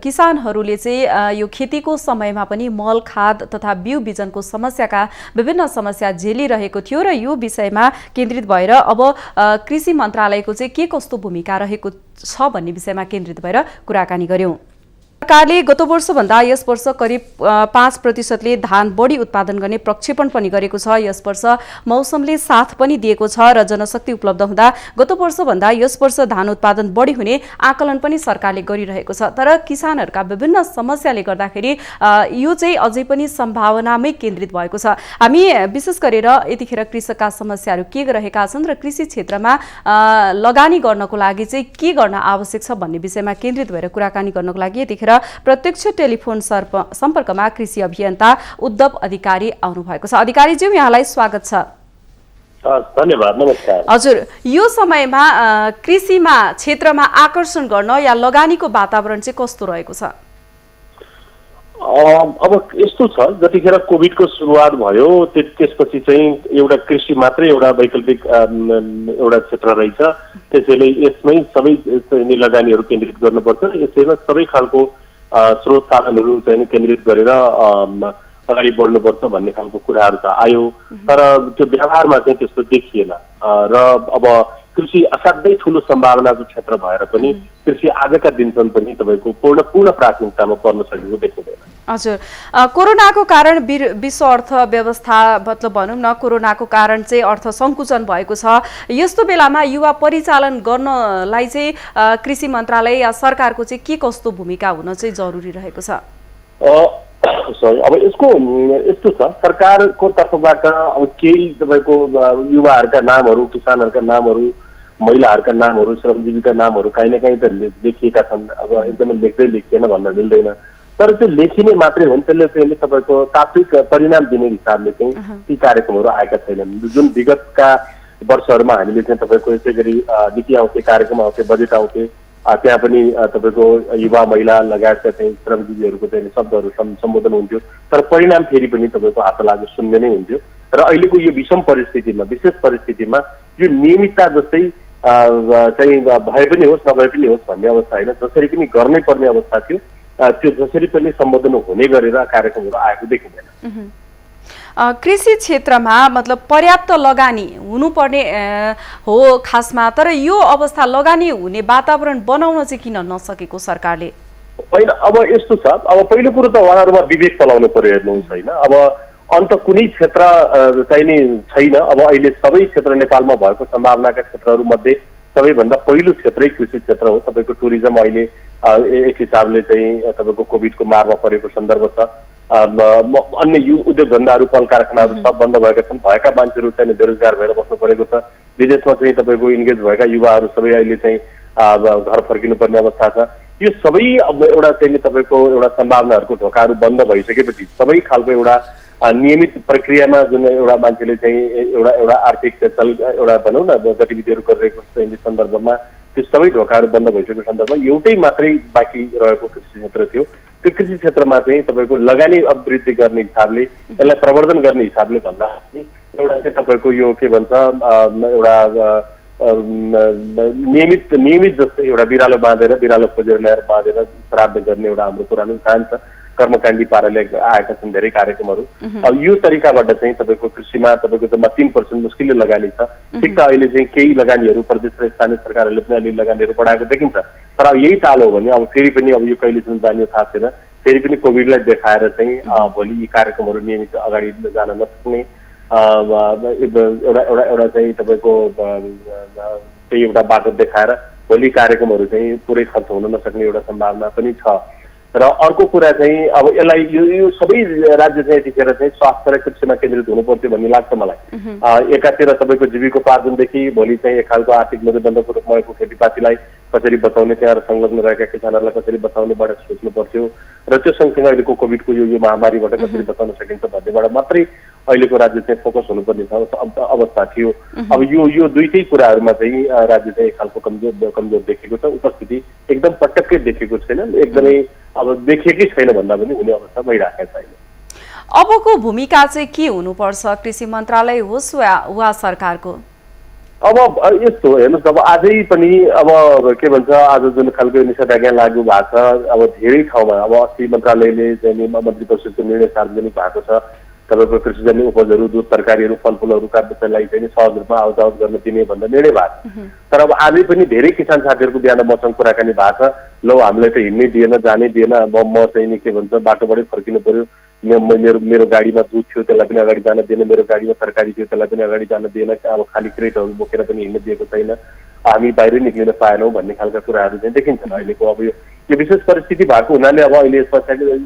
A: किसानहरूले चाहिँ यो खेतीको समयमा पनि मल, खाद तथा बिउ बिजनको समस्याका विभिन्न समस्या झेलिरहेको थियो र यो विषयमा केन्द्रित भएर अब कृषि मन्त्रालयको चाहिँ के कस्तो भूमिका रहेको छ भन्ने विषयमा केन्द्रित भएर कुराकानी गर्यौं। सरकारले गत वर्षभन्दा यस वर्ष करिब 5%ले धान बढी उत्पादन गर्ने प्रक्षेपण पनि गरेको छ। यस वर्ष मौसमले साथ पनि दिएको छ र जनशक्ति उपलब्ध हुँदा गत वर्षभन्दा यस वर्ष धान उत्पादन बढी हुने आकलन पनि सरकारले गरिरहेको छ। तर किसानहरूका विभिन्न समस्याले गर्दाखेरि यो चाहिँ अझै पनि सम्भावनामै केन्द्रित भएको छ। हामी विशेष गरेर यतिखेर कृषकका समस्याहरू के रहेका छन् र कृषि क्षेत्रमा लगानी गर्नको लागि चाहिँ के गर्न आवश्यक छ भन्ने विषयमा केन्द्रित भएर कुराकानी गर्नको लागि यतिखेर प्रत्यक्ष टेलिफोन सम्पर्कमा कृषि अभियन्ता उद्धव अधिकारी आउनु भएको छ। अधिकारीज्यू, यहाँलाई स्वागत छ।
D: धन्यवाद, नमस्कार।
A: हजुर, यो समयमा कृषिमा क्षेत्रमा आकर्षण गर्न या लगानीको वातावरण चाहिँ कस्तो रहेको छ?
D: अब यस्तो छ, जतिखेर कोभिडको सुरुवात भयो त्यसपछि चाहिँ एउटा कृषि मात्रै एउटा वैकल्पिक एउटा क्षेत्र रहेछ। त्यसैले यसमै सबै लगानीहरू केन्द्रित गर्नुपर्छ। यसैमा सबै खालको स्रोत साधनहरू चाहिँ केन्द्रित गरेर अगाडि बढ्नुपर्छ भन्ने खालको कुराहरू त आयो, तर त्यो व्यवहारमा चाहिँ त्यस्तो देखिएन र अब कृषि असाध्यै ठुलो सम्भावनाको क्षेत्र भएर पनि कृषि आजका दिनसम्म पनि तपाईँको पूर्ण प्राथमिकतामा पर्न सकेको देखिँदैन।
A: हजुर, कोरोनाको कारण विश्व अर्थव्यवस्था मतलब भनौँ न कोरोनाको कारण चाहिँ अर्थ सङ्कुचन भएको छ। यस्तो बेलामा युवा परिचालन गर्नलाई चाहिँ कृषि मन्त्रालय या सरकारको चाहिँ के कस्तो भूमिका हुन चाहिँ जरुरी रहेको छ?
D: सरी अब यसको यस्तो छ, सरकारको तर्फबाट अब केही तपाईँको युवाहरूका नामहरू, किसानहरूका नामहरू, महिलाहरूका नामहरू, श्रमजीवीका नामहरू काहीँ न काहीँ त लेखिएका छन्। अब एकदमै लेख्दैन भन्न मिल्दैन, तर त्यो लेखिने मात्रै हो नि, त्यसले तपाईँको तात्विक परिणाम दिने हिसाबले चाहिँ ती कार्यक्रमहरू आएका छैनन्। जुन विगतका वर्षहरूमा हामीले चाहिँ तपाईँको यसै गरी नीति आउँथे, कार्यक्रम आउँथे, बजेट आउँथे, त्यहाँ पनि तपाईँको युवा महिला लगायतका चाहिँ श्रमजीवीहरूको चाहिँ शब्दहरू सम्बोधन हुन्थ्यो, तर परिणाम फेरि पनि तपाईँको हात लागु शून्य नै हुन्थ्यो। र अहिलेको यो विषम परिस्थितिमा, विशेष परिस्थितिमा यो नियमितता जस्तै चाहिँ भए पनि होस् नभए पनि होस् भन्ने अवस्था होइन, जसरी पनि गर्नै पर्ने अवस्था थियो त्यो जसरी पनि सम्बोधन हुने गरेर कार्यक्रमहरू आएको देखिँदैन।
A: कृषि क्षेत्रमा मतलब पर्याप्त लगानी हुनुपर्ने हो खासमा, तर यो अवस्था लगानी हुने वातावरण बनाउन चाहिँ किन नसकेको सरकारले?
D: होइन, अब यस्तो छ, अब पहिलो कुरो त उहाँहरूमा विवेक चलाउनु पर्यो हेर्नुहोस् होइन। अब अन्त कुनै क्षेत्र चाहिँ नि छैन। अब अहिले सबै क्षेत्र नेपालमा भएको सम्भावनाका क्षेत्रहरूमध्ये सबैभन्दा पहिलो क्षेत्रै कृषि क्षेत्र हो। तपाईँको टुरिज्म अहिले एक हिसाबले चाहिँ तपाईँको कोभिडको मारमा परेको सन्दर्भ छ। अन्य उद्योग धन्दाहरू, कल कारखानाहरू सब बन्द भएका छन्। भएका मान्छेहरू चाहिँ बेरोजगार भएर बस्नु परेको छ। विदेशमा चाहिँ तपाईँको इन्गेज भएका युवाहरू सबै अहिले चाहिँ घर फर्किनुपर्ने अवस्था छ। यो सबै अब एउटा चाहिँ तपाईँको एउटा सम्भावनाहरूको ढोकाहरू बन्द भइसकेपछि सबै खालको एउटा नियमित प्रक्रियामा जुन एउटा मान्छेले चाहिँ एउटा आर्थिक एउटा भनौँ न गतिविधिहरू गरिरहेको चाहिँ सन्दर्भमा त्यो सबै ढोकाहरू बन्द भइसकेको सन्दर्भमा एउटै मात्रै बाँकी रहेको कृषि क्षेत्र थियो। त्यो कृषि क्षेत्रमा चाहिँ तपाईँको लगानी वृद्धि गर्ने हिसाबले, यसलाई प्रवर्धन गर्ने हिसाबले भन्दा एउटा चाहिँ तपाईँको यो के भन्छ एउटा नियमित जस्तै एउटा बिरालो बाँधेर, बिरालो खोजेर ल्याएर बाँधेर श्राद्ध गर्ने एउटा हाम्रो पुरानो स्थान छ। कर्मकाण्डी पाराले आएका छन् धेरै कार्यक्रमहरू। अब यो तरिकाबाट चाहिँ तपाईँको कृषिमा तपाईँको जम्मा 3% मुस्किलले लगानी छ। ठिक छ, अहिले चाहिँ केही लगानीहरू प्रदेश र स्थानीय सरकारहरूले पनि अलि लगानीहरू बढाएको देखिन्छ, तर अब यही ताल हो भने अब फेरि पनि अब यो कहिलेसम्म जाने थाहा छैन। फेरि पनि कोभिडलाई देखाएर चाहिँ भोलि यी कार्यक्रमहरू नियमित अगाडि जान नसक्ने एउटा चाहिँ तपाईँको त्यही एउटा बाटो देखाएर भोलि कार्यक्रमहरू चाहिँ पुरै खर्च हुन नसक्ने एउटा सम्भावना पनि छ। र अर्को कुरा चाहिँ अब यसलाई यो सबै राज्य चाहिँ यतिखेर चाहिँ स्वास्थ्य र कृषिमा केन्द्रित हुनु पर्थ्यो भन्ने लाग्छ मलाई। एकातिर तपाईँको जीविकोपार्जनदेखि भोलि चाहिँ एक खालको आर्थिक मेरुदण्डको रूपमा भएको खेतीपातीलाई कसरी बचाउने, त्यहाँ संलग्न रहेका किसानहरूलाई कसरी बचाउनेबाट सोच्नु पर्थ्यो र त्यो सँगसँगै अहिलेको कोभिडको यो महामारीबाट कसरी बचाउन सकिन्छ भन्नेबाट मात्रै अहिलेको राज्य चाहिँ फोकस हुनुपर्ने अवस्था थियो। अब यो दुईटै कुराहरूमा चाहिँ राज्य चाहिँ एक खालको कमजोर देखेको छ। उपस्थिति एकदम पटक्कै देखेको छैन, एकदमै अब देखिएकै छैन भन्दा पनि हुने अवस्था भइरहेको छैन।
A: अबको भूमिका चाहिँ के हुनुपर्छ, कृषि मन्त्रालय होस् वा सरकारको?
D: अब यस्तो हेर्नुहोस्, अब आजै पनि अब के भन्छ, आज जुन खालको निषेधाज्ञा लागू भएको छ, अब धेरै ठाउँमा अब अस्ति मन्त्रालयले चाहिँ मन्त्री परिषदको निर्णय सार्वजनिक भएको छ। तपाईँको कृषिजन्य उपजहरू, दुध, तरकारीहरू, फलफुलहरूका विषयलाई चाहिँ सहज रूपमा आवत गर्न दिने भन्दा निर्णय भएको छ। तर अब आजै पनि धेरै किसान साथीहरूको बिहान मसँग कुराकानी भएको छ, ल हामीलाई त हिँड्नै दिएन, जानै दिएन, अब म चाहिँ नि के भन्छ बाटोबाटै फर्किनु पर्यो, मेरो गाडीमा दुध थियो त्यसलाई पनि अगाडि जान दिएन, मेरो गाडीमा तरकारी थियो त्यसलाई पनि अगाडि जान दिएन, अब खाली क्रेटहरू बोकेर पनि हिँड्न दिएको छैन, हामी बाहिरै निक्लिन पाएनौँ भन्ने खालका कुराहरू चाहिँ देखिन्छन् अहिलेको। अब यो विशेष परिस्थिति भएको हुनाले अब अहिले यसमा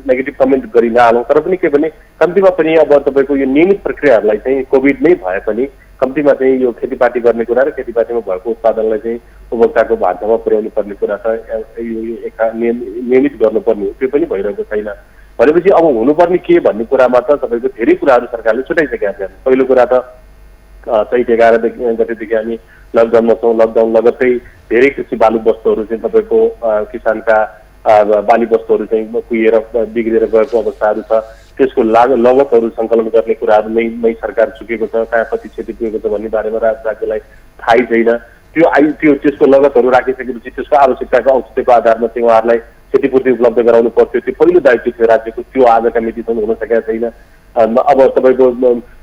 D: नेगेटिभ कमेन्ट गरि नहालौँ, तर पनि के भने कम्तीमा पनि अब तपाईँको यो नियमित प्रक्रियाहरूलाई चाहिँ कोभिड नै भए पनि कम्तीमा चाहिँ यो खेतीपाती गर्ने कुरा र खेतीपातीमा भएको उत्पादनलाई चाहिँ उपभोक्ताको भान्सामा पुर्याउनु पर्ने कुरा छ, यो नियमित गर्नुपर्ने हो, त्यो पनि भइरहेको छैन। भनेपछि अब हुनुपर्ने के भन्ने कुरामा त तपाईँको धेरै कुराहरू सरकारले छुटाइसकेका छन्। पहिलो कुरा त चैत 11 गतेदेखि हामी लकडाउनमा छौँ। लकडाउन लगत्तै धेरै कृषि बालु वस्तुहरू चाहिँ तपाईँको किसानका बाली वस्तुहरू चाहिँ कुहिएर बिग्रेर गएको अवस्थाहरू छ। त्यसको लगतहरू सङ्कलन गर्ने कुराहरू नै सरकार चुकेको छ, कहाँ कति क्षति पुगेको छ भन्ने बारेमा राज्यलाई थाहै छैन। त्यसको लगतहरू राखिसकेपछि त्यसको आवश्यकताको औचित्यको आधारमा चाहिँ उहाँहरूलाई क्षतिपूर्ति उपलब्ध गराउनु पर्थ्यो, त्यो पहिलो दायित्व थियो राज्यको, त्यो आजका मितिसम्म हुन सकेका छैन। अब तपाईँको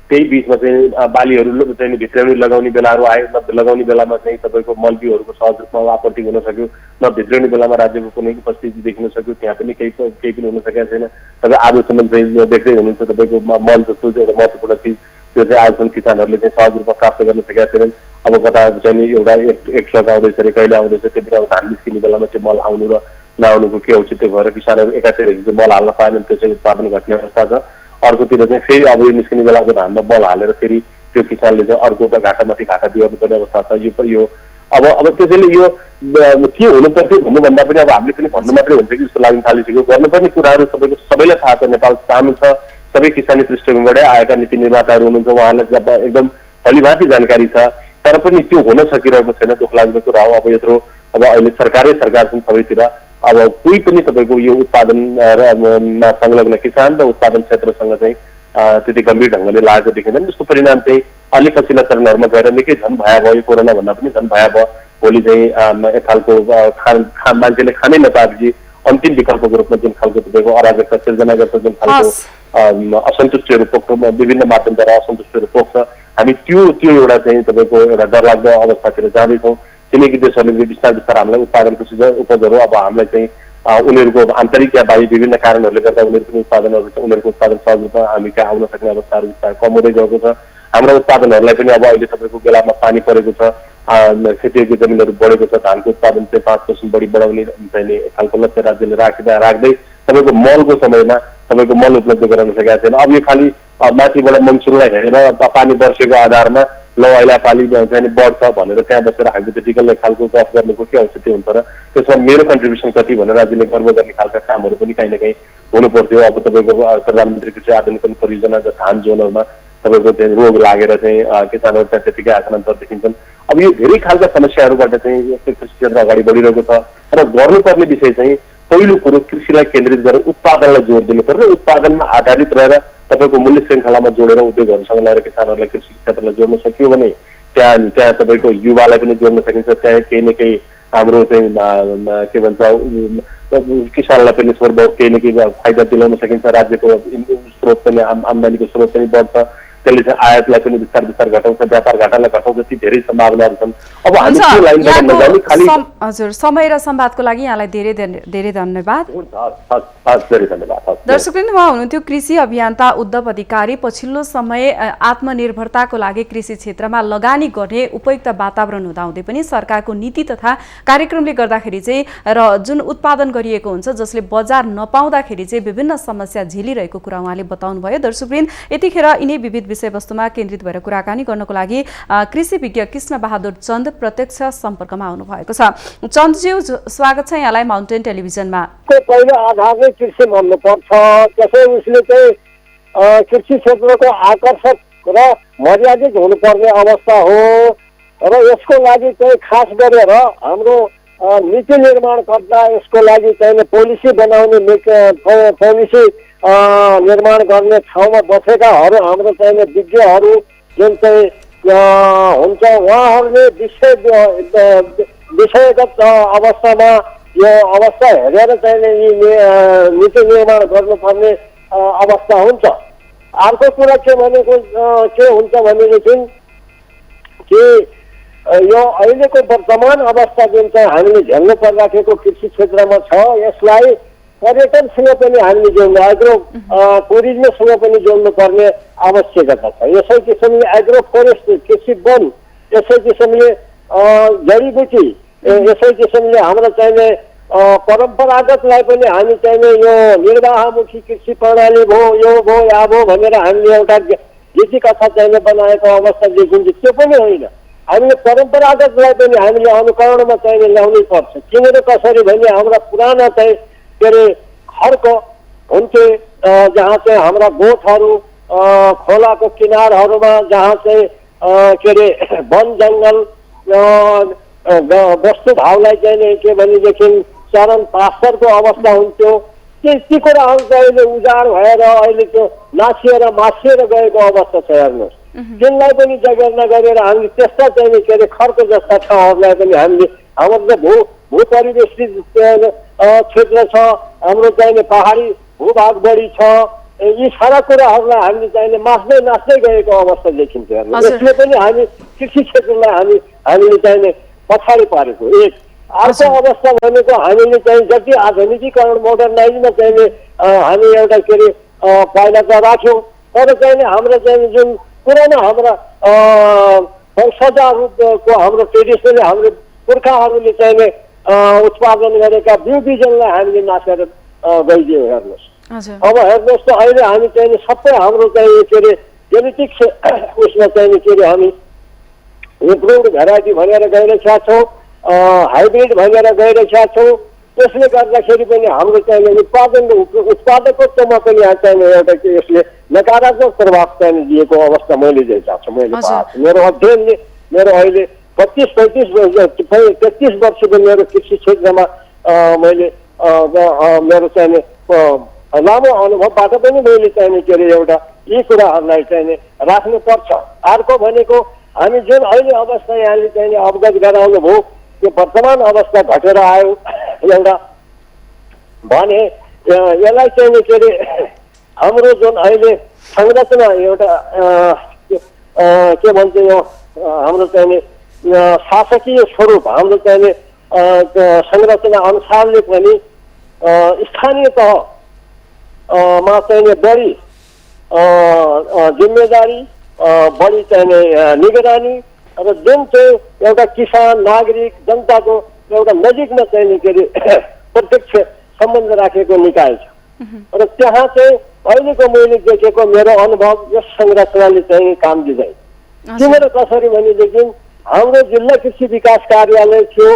D: त्यही बिचमा चाहिँ बालीहरू चाहिँ भित्र्याउनी लगाउने बेलाहरू आयो, न लगाउने बेलामा चाहिँ तपाईँको मलबिउहरूको सहज रूपमा आपूर्ति हुन सक्यो, न भित्र्याउने बेलामा राज्यको कुनै उपस्थिति देखिन सक्यो, त्यहाँ पनि केही पनि हुन सकेका छैन। तपाईँ आजसम्म चाहिँ देख्दै हुनुहुन्छ तपाईँको मल जस्तो एउटा महत्त्वपूर्ण चिज त्यो चाहिँ आजसम्म किसानहरूले चाहिँ सहज रूपमा प्राप्त गर्न सकेका छैनन्। अब कता चाहिँ एउटा एक ट्रक आउँदैछ अरे कहिले आउँदैछ, त्यति बेला धान निस्किने बेलामा चाहिँ मल आउनु र नआउनुको के औचित्य भएर किसानहरू एकातिर मल हाल्न पाएनन्, त्यसैले उत्पादन घट्ने अवस्था छ। अर्कोतिर चाहिँ फेरि अब यो निस्किने बेलाको धानमा बल हालेर फेरि त्यो किसानले चाहिँ अर्को घाटामाथि घाटा दिइरहनु पर्ने अवस्था छ। यो अब त्यसैले यो के हुनुपर्थ्यो भन्नुभन्दा पनि अब हामीले पनि भन्नु मात्रै हुन्छ कि जस्तो लाग्न थालिसक्यो। गर्नुपर्ने कुराहरू तपाईँको सबैलाई थाहा छ, नेपाल सानो छ, सबै किसानी पृष्ठभूमिबाटै आएका नीति निर्माताहरू हुनुहुन्छ, उहाँहरूलाई एकदम भलिभाँति जानकारी छ, तर पनि त्यो हुन सकिरहेको छैन। दुःख लाग्दो कुरा हो। अब यत्रो अब अहिले सरकार छन् सबैतिर, अब कोही पनि तपाईँको यो उत्पादनमा संलग्न किसान र उत्पादन क्षेत्रसँग चाहिँ त्यति गम्भीर ढङ्गले लागेको देखिँदैन। जसको परिणाम चाहिँ अलिक पछिल्ला चरणहरूमा गएर निकै झन् भया भयो, कोरोना भन्दा पनि झन् भया भयो। भोलि चाहिँ यथालको मान्छेले खानै नपाएपछि अन्तिम विकल्पको रूपमा जुन खालको तपाईँको अराजकता सिर्जना गर्छ, जुन खालको असन्तुष्टिहरू पोख्छ, विभिन्न माध्यमद्वारा असन्तुष्टिहरू पोख्छ, हामी त्यो एउटा चाहिँ तपाईँको एउटा डरलाग्दो अवस्थातिर जाँदैछौँ। छिमेकी देशहरूले बिस्तार बिस्तार हामीलाई उत्पादनको उपजहरू अब हामीलाई चाहिँ उनीहरूको आन्तरिक या बाहिरी विभिन्न कारणहरूले गर्दा उनीहरूको उत्पादन सहज रूपमा हामी कहाँ आउन सक्ने अवस्थाहरू बिस्तारै कम हुँदै गएको छ। हाम्रा उत्पादनहरूलाई पनि अब अहिले तपाईँको बेलामा पानी परेको छ, खेतीयोग्य जमिनहरू बढेको छ, धानको उत्पादन चाहिँ 5% बढी बढाउने चाहिने खालको लक्ष्य राज्यले राख्दै तपाईँको मलको समयमा तपाईँको मल उपलब्ध गराउन सकेका छैन। अब यो खालि माथिबाट मनसुनलाई हेरेर पानी वर्षेको आधारमा ल अहिले पाली चाहिँ बढ्छ भनेर त्यहाँ बसेर हाइपोथेटिकल खालको गफ गर्नुको के औचित्य हुन्छ र त्यसमा मेरो कन्ट्रिब्युसन कति भनेर राज्यले गर्व गर्ने खालका कामहरू पनि काहीँ न काहीँ हुनु पर्थ्यो। अब तपाईँको प्रधानमन्त्री कृषि आधुनिकरण परियोजना धान जोनहरूमा तपाईँको चाहिँ रोग लागेर चाहिँ किसानहरू त्यहाँ त्यतिकै आक्रान्त देखिन्छन्। अब यो धेरै खालका समस्याहरूबाट चाहिँ यस्तो कृषि क्षेत्र अगाडि बढिरहेको छ र गर्नुपर्ने विषय चाहिँ पहिलो कुरो कृषिलाई केन्द्रित गरेर उत्पादनलाई जोड दिनु पर्छ। उत्पादनमा आधारित रहेर तपाईँको मूल्य श्रृङ्खलामा जोडेर उद्योगहरूसँग लगाएर किसानहरूलाई कृषि क्षेत्रलाई जोड्न सकियो भने त्यहाँ तपाईँको युवालाई पनि जोड्न सकिन्छ। त्यहाँ केही न केही हाम्रो चाहिँ के भन्छ किसानलाई पनि केही न केही फाइदा दिलाउन सकिन्छ। राज्यको स्रोत पनि आम्दानीको स्रोत पनि बढ्छ, त्यसले चाहिँ आयातलाई पनि बिस्तार बिस्तार घटाउँछ, व्यापार घाटालाई घटाउँछ। ती धेरै सम्भावनाहरू छन्। अब हामी त्यो लाइनमा नजाने खालि
A: हजुर समय र संवादको लागि यहाँलाई धेरै धेरै धन्यवाद।
D: धेरै धन्यवाद।
A: दर्शकवृन्द, उहाँ हुनुहुन्थ्यो कृषि अभियन्ता उद्धव अधिकारी। पछिल्लो समय आत्मनिर्भरताको लागि कृषि क्षेत्रमा लगानी गर्ने उपयुक्त वातावरण हुँदाहुँदै पनि सरकारको नीति तथा कार्यक्रमले गर्दाखेरि चाहिँ र जुन उत्पादन गरिएको हुन्छ जसले बजार नपाउँदाखेरि चाहिँ विभिन्न समस्या झेलिरहेको कुरा उहाँले बताउनुभयो। दर्शकवृन्द, यतिखेर यिनै विविध विषयवस्तुमा केन्द्रित भएर कुराकानी गर्नको लागि कृषि विज्ञ कृष्ण बहादुर चन्द प्रत्यक्ष सम्पर्कमा आउनु भएको छ। चन्दज्यू, स्वागत छ यहाँलाई माउन्टेन टेलिभिजनमा।
E: पहिलो आधार नै कृषि भन्नुपर्छ, त्यसै उसले चाहिँ कृषि क्षेत्रको आकर्षक र मर्यादित हुनुपर्ने अवस्था हो र यसको लागि चाहिँ खास गरेर हाम्रो नीति निर्माणकर्ता यसको लागि चाहिँ पोलिसी बनाउने पोलिसी निर्माण गर्ने ठाउँमा बसेकाहरू हाम्रो चाहिने विज्ञहरू जुन चाहिँ हुन्छ उहाँहरूले विषयगत अवस्थामा यो अवस्था हेरेर चाहिने नीति निर्माण गर्नुपर्ने अवस्था हुन्छ। अर्को कुरा के हुन्छ भनेदेखि कि यो अहिलेको वर्तमान अवस्था जुन चाहिँ हामीले झेल्नु परिराखेको कृषि क्षेत्रमा छ यसलाई पर्यटनसँग पनि हामीले जोड्नु, एग्रो टुरिज्मसँग पनि जोड्नु पर्ने आवश्यकता छ। यसै किसिमले एग्रो फरेस्ट कृषि वन, यसै किसिमले जडीबुटी, यसै किसिमले हाम्रो चाहिने परम्परागतलाई पनि हामी चाहिने यो निर्वाहमुखी कृषि प्रणाली भयो, यो भयो या भयो भनेर हामीले एउटा गीति कथा चाहिने बनाएको अवस्था देखिन्छ। त्यो पनि होइन, हामीले परम्परागतलाई पनि हामीले अनुकरणमा चाहिने ल्याउनै पर्छ। किनेर कसरी भने हाम्रा पुराना चाहिँ के अरे खरको हुन्थे, जहाँ चाहिँ हाम्रा गोठहरू खोलाको किनारहरूमा जहाँ चाहिँ के अरे वन जङ्गल वस्तु भावलाई चाहिँ के भनेदेखि चरण पास्तरको अवस्था हुन्थ्यो। ती कुराहरू चाहिँ अहिले उजाड भएर अहिले त्यो मासिएर गएको अवस्था छ। हेर्नुहोस्, तिनलाई पनि जगेर्ना गरेर हामीले त्यस्ता चाहिँ के अरे खर्को जस्ता ठाउँहरूलाई पनि हामीले हाम्रो भू परिवेष्टित क्षेत्र छ, हाम्रो चाहिने पहाडी भूभाग बढी छ, यी सारा कुराहरूलाई हामीले चाहिने नाच्दै गएको अवस्था देखिन्छ। यसले पनि हामी कृषि क्षेत्रलाई हामीले चाहिने पछाडि पारेको एक। अर्को अवस्था भनेको हामीले चाहिँ जति आधुनिकीकरण मोडर्नाइजमा चाहिने हामी एउटा के अरे पाइला त राख्यौँ, तर चाहिने हाम्रो चाहिँ जुन पुरानो हाम्रा वंशजहरूको हाम्रो ट्रेडिसनली हाम्रो पुर्खाहरूले चाहिने उत्पादन गरेका बिउ बिजनलाई हामीले नासेर गइदियो हेर्नुहोस्।
A: हजुर
E: अब हेर्नुहोस् त अहिले हामी चाहिँ सबै हाम्रो चाहिँ के अरे जेनेटिक्स उसमा चाहिँ के अरे हामी इम्प्रुभड भेराइटी भनेर गइरहेका छौँ, हाइब्रिड भनेर गइरहेका छौँ। त्यसले गर्दाखेरि पनि हाम्रो चाहिँ उत्पादकत्वमा पनि चाहिँ एउटा के यसले नकारात्मक प्रभाव चाहिँ दिएको अवस्था मैले देखेको छु। मैले पाएको छु मेरो अध्ययनले। मेरो अहिले 33 वर्षको मेरो कृषि क्षेत्रमा मैले मेरो चाहिँ लामो अनुभवबाट पनि मैले चाहिँ के अरे एउटा यी कुराहरूलाई चाहिँ राख्नुपर्छ। अर्को भनेको हामी जुन अहिले अवस्था यहाँले चाहिँ अवगत गराउनु भयो त्यो वर्तमान अवस्था घटेर आयो एउटा भने यसलाई चाहिँ के अरे हाम्रो जुन अहिले संरचना एउटा के भन्छ यो हाम्रो चाहिँ शासकीय स्वरूप हाम्रो चाहिँ संरचना अनुसारले पनि स्थानीय तहमा चाहिँ बढी जिम्मेदारी बढी चाहिँ निगरानी र जुन चाहिँ एउटा किसान नागरिक जनताको एउटा नजिकमा चाहिँ के अरे प्रत्यक्ष सम्बन्ध राखेको निकाय छ र त्यहाँ चाहिँ अहिलेको मैले देखेको मेरो अनुभव यस संरचनाले चाहिँ काम दिँदैन। किन र कसरी भनेदेखि हाम्रो जिल्ला कृषि विकास कार्यालय थियो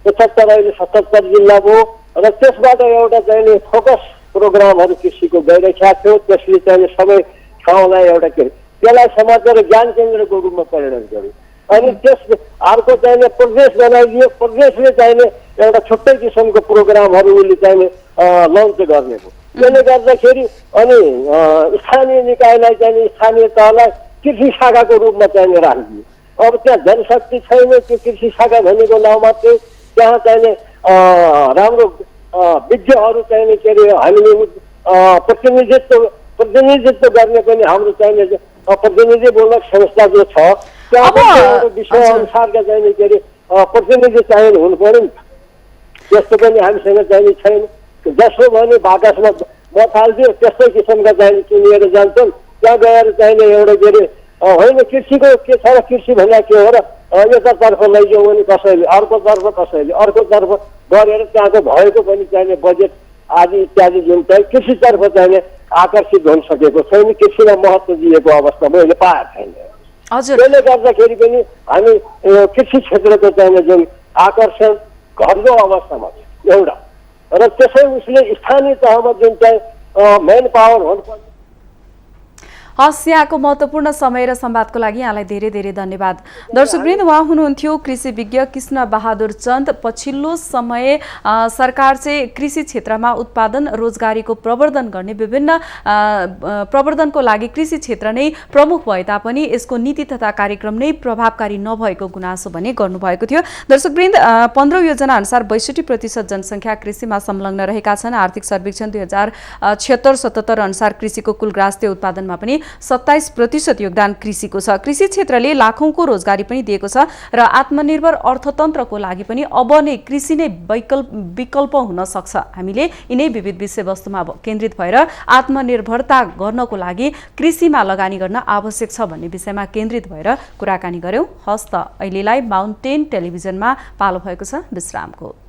E: 75 अहिले 77 जिल्ला भयो र त्यसबाट एउटा चाहिँ फोकस प्रोग्रामहरू कृषिको गइरहेका थियो। त्यसले चाहिँ सबै ठाउँलाई एउटा के त्यसलाई समाचार ज्ञान केन्द्रको रूपमा परिणत गर्यो। अनि त्यस अर्को चाहिँ प्रदेश बनाइदियो। प्रदेशले चाहिँ एउटा छुट्टै किसिमको प्रोग्रामहरू उसले चाहिँ लन्च गर्ने भयो। त्यसले गर्दाखेरि अनि स्थानीय निकायलाई चाहिँ स्थानीय तहलाई कृषि शाखाको रूपमा चाहिँ राखिदियो। अब त्यहाँ जनशक्ति छैन त्यो कृषि शाखा भनेको नाउँ मात्रै। त्यहाँ चाहिँ राम्रो विज्ञहरू चाहिँ के अरे हामीले प्रतिनिधित्व गर्ने पनि हाम्रो चाहिँ प्रतिनिधिमूलक संस्था जो छ त्यहाँ विषय अनुसारका चाहिँ के अरे प्रतिनिधि चाहिँ हुनु पर्यो नि। त्यस्तो पनि हामीसँग चाहिँ छैन। जसो भने बाकसमा मत हालिदियो त्यस्तै किसिमका चाहिँ किनेर जान्छन्। त्यहाँ गएर चाहिँ एउटा के अरे होइन कृषिको के छ र कृषि भन्दा के हो र एउटातर्फ लैजाउँ भने कसैले अर्कोतर्फ कसैले अर्कोतर्फ गरेर त्यहाँको भएको पनि चाहिने बजेट आदि इत्यादि जुन चाहिँ कृषितर्फ चाहिने आकर्षित हुन सकेको छैन। कृषिलाई महत्त्व दिएको अवस्था मैले पाएको छैन। त्यसले गर्दाखेरि पनि हामी कृषि क्षेत्रको चाहिने जुन आकर्षण घट्दो अवस्थामा छ एउटा र त्यसै उसले स्थानीय तहमा जुन चाहिँ मेन पावर हुनुपर्छ।
A: हस्, यहाँको महत्त्वपूर्ण समय र संवादको लागि यहाँलाई धेरै धेरै धन्यवाद। दर्शकवृन्द, उहाँ हुनुहुन्थ्यो कृषि विज्ञ कृष्ण बहादुर चन्द। पछिल्लो समय सरकार चाहिँ कृषि क्षेत्रमा उत्पादन रोजगारीको प्रवर्धन गर्ने विभिन्न प्रवर्धनको लागि कृषि क्षेत्र नै प्रमुख भए तापनि यसको नीति तथा कार्यक्रम नै प्रभावकारी नभएको गुनासो भने गर्नुभएको थियो। दर्शकवृन्द, 15 योजना अनुसार 62% जनसङ्ख्या कृषिमा संलग्न रहेका छन्। आर्थिक सर्वेक्षण 2076-77 अनुसार कृषिको कुल राष्ट्रिय उत्पादनमा पनि 27% योगदान कृषिको छ। कृषि क्षेत्रले लाखौंको रोजगारी पनि दिएको छ र आत्मनिर्भर अर्थतन्त्रको लागि पनि अब नै कृषि नै विकल्प हुन सक्छ। हामीले यिनै विविध विषयवस्तुमा केन्द्रित भएर आत्मनिर्भरता गर्नको लागि कृषिमा लगानी गर्न आवश्यक छ भन्ने विषयमा केन्द्रित भएर कुराकानी गर्यौं। हस्त अहिलेलाई माउन्टेन टेलिभिजनमा पालो भएको छ विश्रामको।